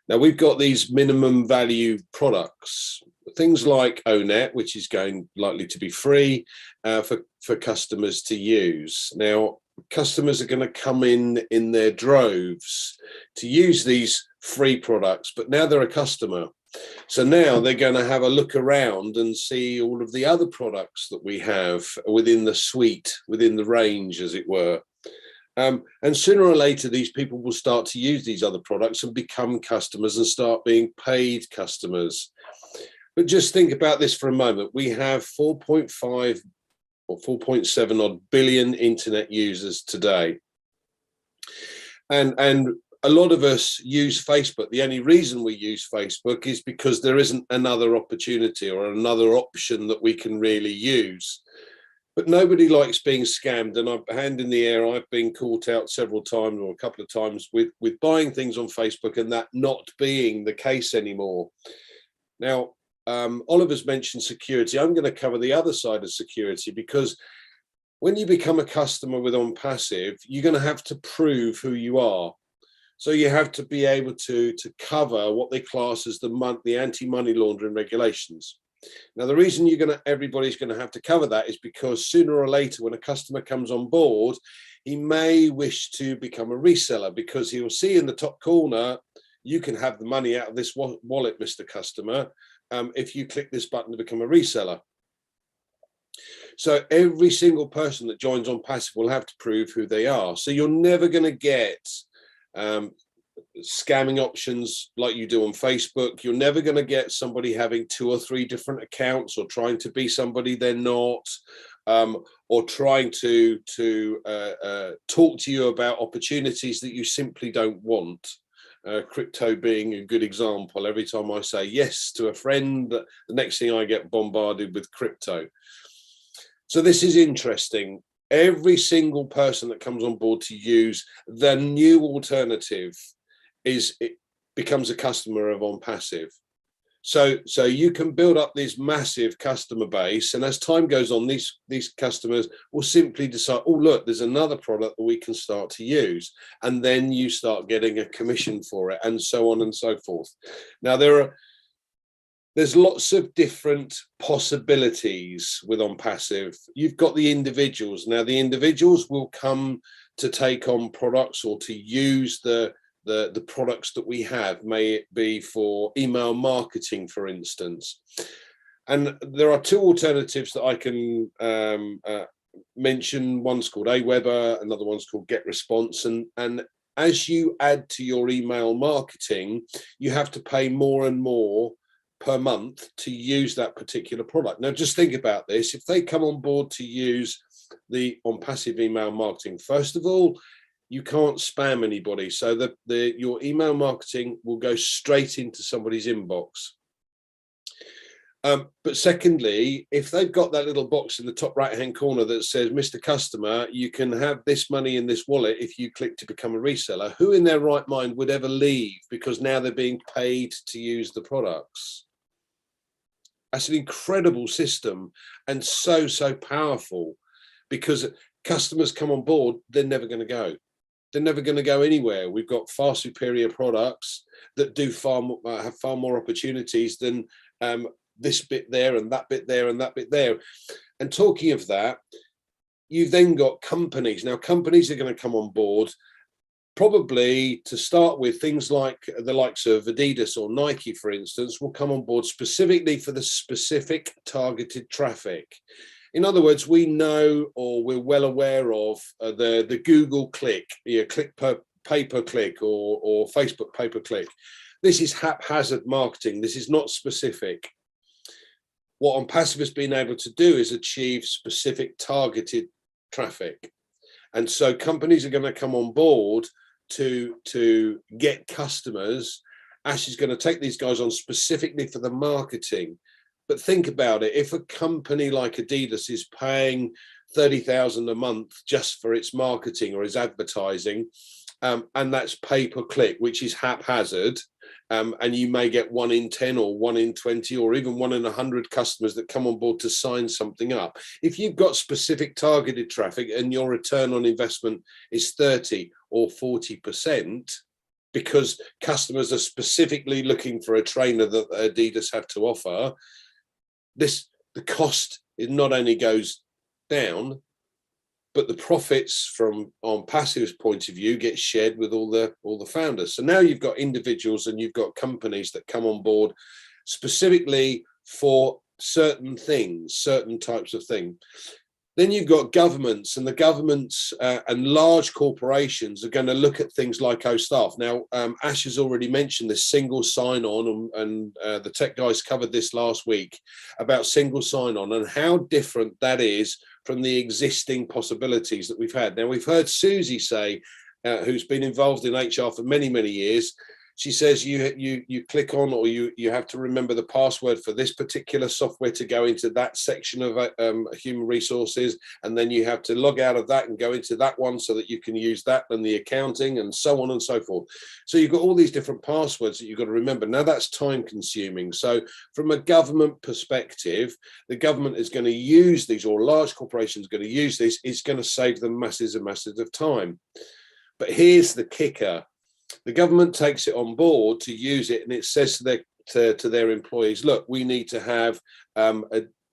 Speaker 5: Now, we've got these minimum value products, things like ONET, which is likely to be free for customers to use. Now, customers are going to come in their droves to use these free products, but now they're a customer. So now they're going to have a look around and see all of the other products that we have within the suite, within the range, as it were. And sooner or later, these people will start to use these other products and become customers and start being paid customers. But just think about this for a moment. We have 4.5 or 4.7 odd billion internet users today. And a lot of us use Facebook. The only reason we use Facebook is because there isn't another opportunity or another option that we can really use. But nobody likes being scammed, and hand in the air, I've been caught out several times or a couple of times with buying things on Facebook and that not being the case anymore. Now, Oliver's mentioned security. I'm going to cover the other side of security, because when you become a customer with OnPassive, you're going to have to prove who you are. So you have to be able to cover what they class as the anti-money laundering regulations. Now, the reason everybody's going to have to cover that is because sooner or later, when a customer comes on board, he may wish to become a reseller, because he will see in the top corner, you can have the money out of this wallet, Mr. Customer, if you click this button to become a reseller. So every single person that joins OnPassive will have to prove who they are. So you're never going to get scamming options like you do on Facebook. You're never going to get somebody having 2 or 3 different accounts or trying to be somebody they're not, or trying to talk to you about opportunities that you simply don't want. Crypto being a good example. Every time I say yes to a friend, the next thing I get bombarded with crypto. So this is interesting. Every single person that comes on board to use the new alternative becomes a customer of OnPassive. So you can build up this massive customer base, and as time goes on, these customers will simply decide, oh look, there's another product that we can start to use, and then you start getting a commission for it, and so on and so forth. Now there's lots of different possibilities with OnPassive. You've got the individuals. Now the individuals will come to take on products or to use the products that we have, may it be for email marketing, for instance. And there are 2 alternatives that I can mention. One's called Aweber, another one's called GetResponse. And as you add to your email marketing, you have to pay more and more per month to use that particular product. Now, just think about this. If they come on board to use the OnPassive email marketing, first of all, you can't spam anybody. So your email marketing will go straight into somebody's inbox. But secondly, if they've got that little box in the top right-hand corner that says, Mr. Customer, you can have this money in this wallet if you click to become a reseller, who in their right mind would ever leave because now they're being paid to use the products? That's an incredible system and so powerful, because customers come on board, they're never going to go. They're never going to go anywhere. We've got far superior products that do have far more opportunities than this bit there and that bit there and that bit there. And talking of that, you've then got companies. Now, companies are going to come on board probably to start with, things like the likes of Adidas or Nike, for instance, will come on board specifically for the specific targeted traffic. In other words, we know, or we're well aware of the Google click, click per pay-per-click, or Facebook pay-per-click. This is haphazard marketing. This is not specific. What OnPassive has been able to do is achieve specific targeted traffic. And so companies are going to come on board to get customers. Ash is going to take these guys on specifically for the marketing. But think about it. If a company like Adidas is paying 30,000 a month just for its marketing or its advertising, and that's pay-per-click, which is haphazard, and you may get 1 in 10 or 1 in 20 or even 1 in 100 customers that come on board to sign something up. If you've got specific targeted traffic and your return on investment is 30 or 40%, because customers are specifically looking for a trainer that Adidas have to offer, the cost, it not only goes down, but the profits from OnPassive's point of view get shared with all the founders. So now you've got individuals and you've got companies that come on board specifically for certain things, certain types of thing. Then you've got governments, and the governments and large corporations are going to look at things like staff. Now, Ash has already mentioned this single sign-on, and the tech guys covered this last week about single sign-on and how different that is from the existing possibilities that we've had. Now, we've heard Susie say, who's been involved in HR for many, many years, she says you click on, or you have to remember the password for this particular software to go into that section of human resources, and then you have to log out of that and go into that one so that you can use that and the accounting and so on and so forth. So you've got all these different passwords that you've got to remember. Now that's time consuming. So from a government perspective, the government is going to use these, or large corporations are going to use this. It's going to save them masses and masses of time. But here's the kicker. The government takes it on board to use it, and it says to their employees, look, we need to have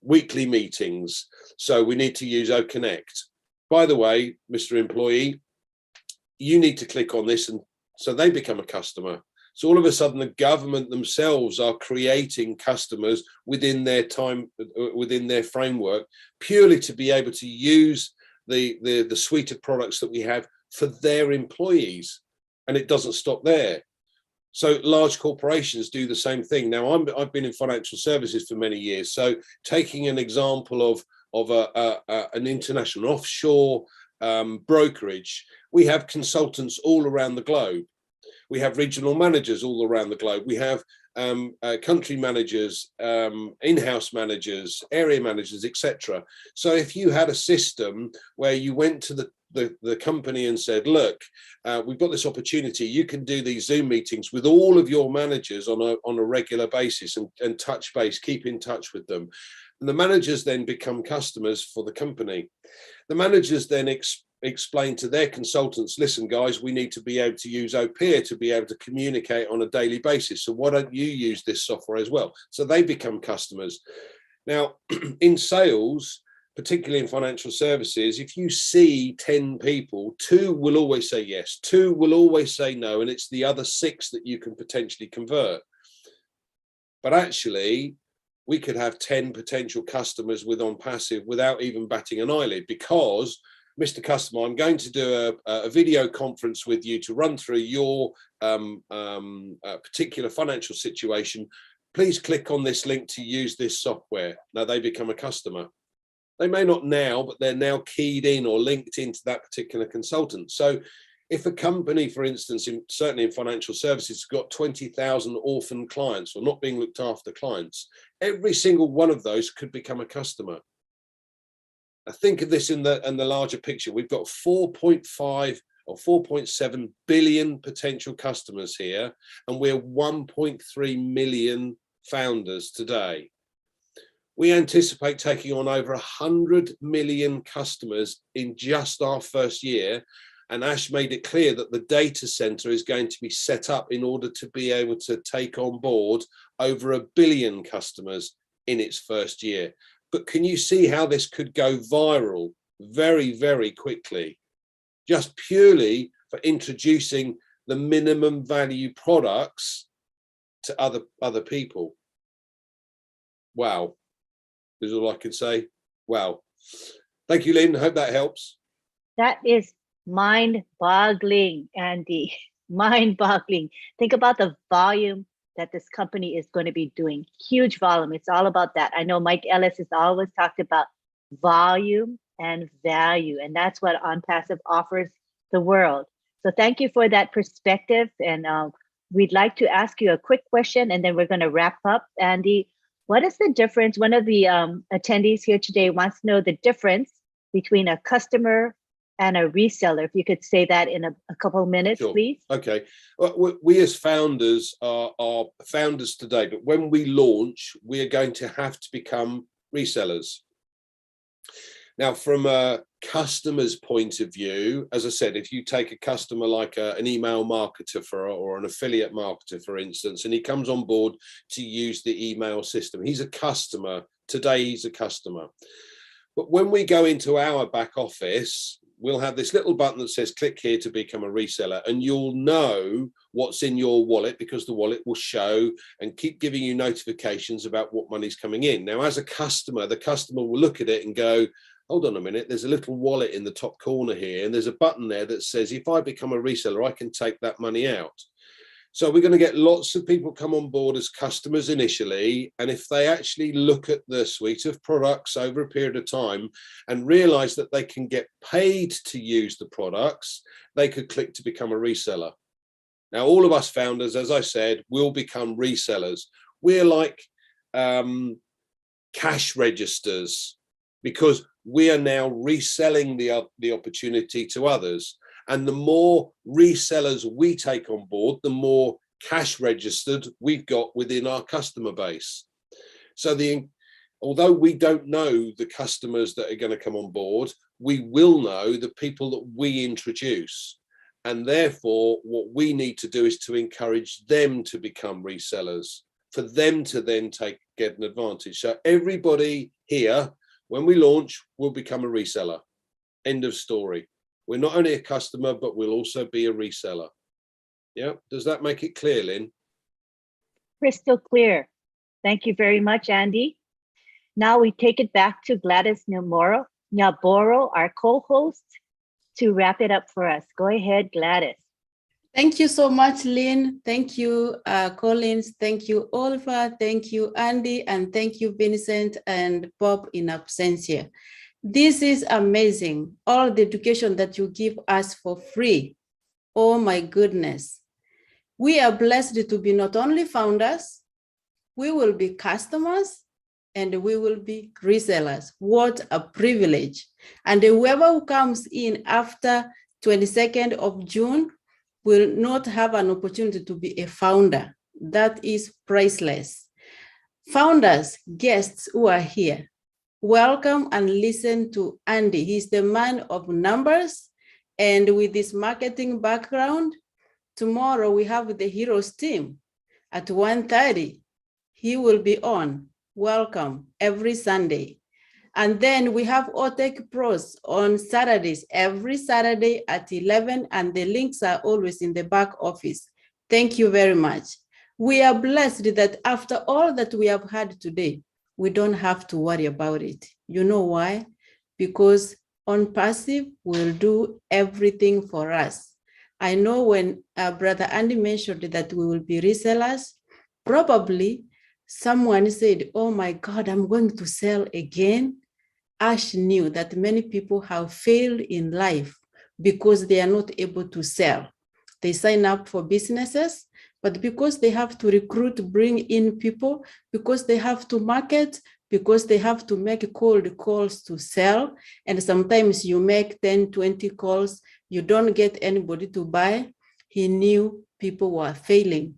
Speaker 5: weekly meetings, so we need to use OConnect. By the way, Mr. Employee, you need to click on this, and so they become a customer. So all of a sudden, the government themselves are creating customers within their time, within their framework, purely to be able to use the suite of products that we have for their employees. And it doesn't stop there. So large corporations do the same thing. Now, I've been in financial services for many years. So taking an example of an international offshore brokerage, we have consultants all around the globe. We have regional managers all around the globe. We have country managers, in-house managers, area managers, etc. So if you had a system where you went to the company and said, look, we've got this opportunity, you can do these Zoom meetings with all of your managers on a regular basis, and touch base, keep in touch with them. And the managers then become customers for the company. The managers then explain to their consultants, listen, guys, we need to be able to use Opia to be able to communicate on a daily basis. So why don't you use this software as well? So they become customers. Now, in sales, particularly in financial services, if you see 10 people, 2 will always say yes, 2 will always say no, and it's the other 6 that you can potentially convert. But actually, we could have 10 potential customers with OnPassive without even batting an eyelid, because, Mr. Customer, I'm going to do a video conference with you to run through your particular financial situation. Please click on this link to use this software. Now they become a customer. They may not now, but they're now keyed in or linked into that particular consultant. So if a company, for instance, certainly in financial services, has got 20,000 orphan clients or not being looked after clients, every single one of those could become a customer. Now think of this in the larger picture. We've got 4.5 or 4.7 billion potential customers here, and we're 1.3 million founders today. We anticipate taking on over 100 million customers in just our first year. And Ash made it clear that the data center is going to be set up in order to be able to take on board over 1 billion customers in its first year. But can you see how this could go viral very, very quickly, just purely for introducing the minimum value products to other people. Wow, is all I can say. Wow. Thank you, Lynn. I hope that helps.
Speaker 2: That is mind-boggling, Andy. Mind-boggling. Think about the volume that this company is going to be doing. Huge volume. It's all about that. I know Mike Ellis has always talked about volume and value, and that's what OnPassive offers the world. So thank you for that perspective. And we'd like to ask you a quick question, and then we're going to wrap up. Andy, what is the difference? One of the attendees here today wants to know the difference between a customer and a reseller. If you could say that in a couple of minutes,
Speaker 5: Sure.
Speaker 2: please.
Speaker 5: Okay. Well, we as founders are founders today, but when we launch, we are going to have to become resellers. Now, from a customer's point of view, as I said, if you take a customer like an email marketer or an affiliate marketer, for instance, and he comes on board to use the email system, he's a customer. Today, he's a customer. But when we go into our back office, we'll have this little button that says click here to become a reseller, and you'll know what's in your wallet because the wallet will show and keep giving you notifications about what money's coming in. Now, as a customer, the customer will look at it and go, hold on a minute, there's a little wallet in the top corner here, and there's a button there that says, if I become a reseller, I can take that money out. So we're going to get lots of people come on board as customers initially, and if they actually look at the suite of products over a period of time and realize that they can get paid to use the products, they could click to become a reseller. Now, all of us founders, as I said, will become resellers. We're like cash registers, because we are now reselling the opportunity to others. And the more resellers we take on board, the more cash registered we've got within our customer base. So although we don't know the customers that are going to come on board, we will know the people that we introduce. And therefore, what we need to do is to encourage them to become resellers, for them to then get an advantage. So everybody here, when we launch, will become a reseller. End of story. We're not only a customer, but we'll also be a reseller. Yeah, does that make it clear, Lynn?
Speaker 2: Crystal clear. Thank you very much, Andy. Now we take it back to Gladys Nyaboro, our co-host, to wrap it up for us. Go ahead, Gladys.
Speaker 1: Thank you so much, Lynn. Thank you, Collins. Thank you, Oliver. Thank you, Andy. And thank you, Vincent and Bob in absentia. This is amazing. All the education that you give us for free. Oh my goodness. We are blessed to be not only founders, we will be customers, and we will be resellers. What a privilege. And whoever who comes in after 22nd of June will not have an opportunity to be a founder. That is priceless. Founders, guests who are here, welcome and listen to Andy. He's the man of numbers, and with this marketing background, tomorrow we have the Heroes team at 1:30. He will be on. Welcome every Sunday. And then we have OTech Pros on Saturdays, every Saturday at 11, and the links are always in the back office. Thank you very much. We are blessed that after all that we have had today, we don't have to worry about it. You know why? Because OnPassive will do everything for us. I know when Brother Andy mentioned that we will be resellers, probably someone said, oh my God, I'm going to sell again. Ash knew that many people have failed in life because they are not able to sell. They sign up for businesses, but because they have to recruit, bring in people, because they have to market, because they have to make cold calls to sell, and sometimes you make 10, 20 calls, you don't get anybody to buy. He knew people were failing.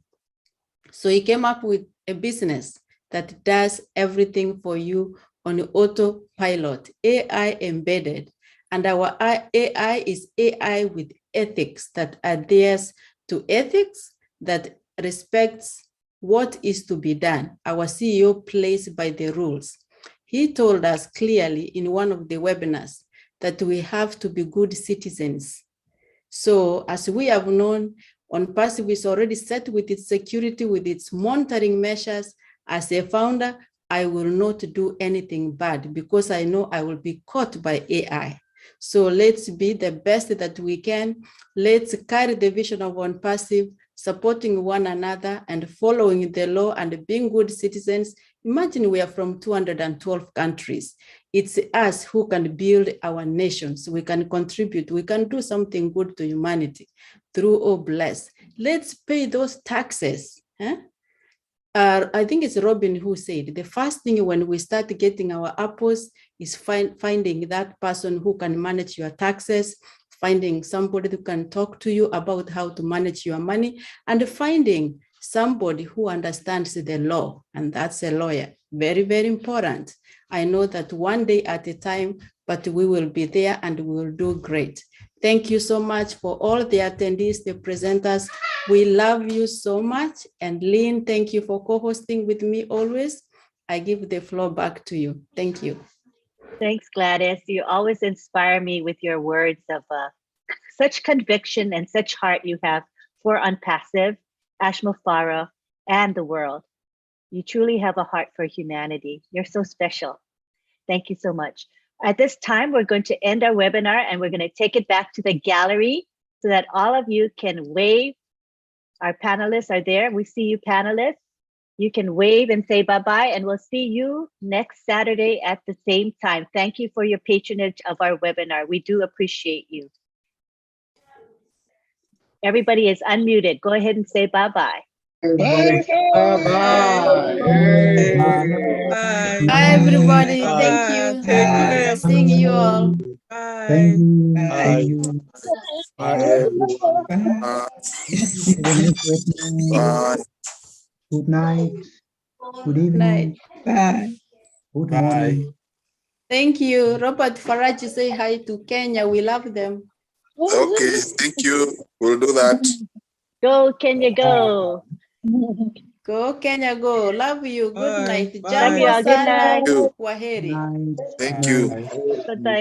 Speaker 1: So he came up with a business that does everything for you on autopilot, AI embedded. And our AI is AI with ethics that adheres to ethics, that respects what is to be done. Our CEO plays by the rules. He told us clearly in one of the webinars that we have to be good citizens. So as we have known, OnPassive is already set with its security, with its monitoring measures. As a founder, I will not do anything bad because I know I will be caught by AI. So let's be the best that we can. Let's carry the vision of OnPassive, supporting one another and following the law and being good citizens. Imagine we are from 212 countries. It's us who can build our nations. We can contribute. We can do something good to humanity through Oh Bless. Let's pay those taxes. I think it's Robin who said, the first thing when we start getting our apples is finding that person who can manage your taxes, finding somebody who can talk to you about how to manage your money, and finding somebody who understands the law, and that's a lawyer. Very, very important. I know that one day at a time, but we will be there and we will do great. Thank you so much for all the attendees, the presenters. We love you so much. And Lynn, thank you for co-hosting with me always. I give the floor back to you. Thank you.
Speaker 2: Thanks, Gladys. You always inspire me with your words of such conviction and such heart you have for OnPassive, Ashmufara, and the world. You truly have a heart for humanity. You're so special. Thank you so much. At this time, we're going to end our webinar and we're going to take it back to the gallery so that all of you can wave. Our panelists are there. We see you panelists. You can wave and say bye-bye, and we'll see you next Saturday at the same time. Thank you for your patronage of our webinar. We do appreciate you. Everybody is unmuted. Go ahead and say bye-bye.
Speaker 1: Bye, everybody. Thank you. Seeing you all.
Speaker 6: Thank you. Thank you. Good night. Good evening.
Speaker 1: Bye.
Speaker 6: Good morning.
Speaker 1: Thank you. Robert Farage, say hi to Kenya. We love them.
Speaker 7: Okay, thank you. We'll do that.
Speaker 2: Go, Kenya, go.
Speaker 1: Go, Kenya, go. Love you. Good night.
Speaker 2: Love you all. Good night.
Speaker 1: Kwaheri.
Speaker 7: Thank you.
Speaker 2: Bye-bye.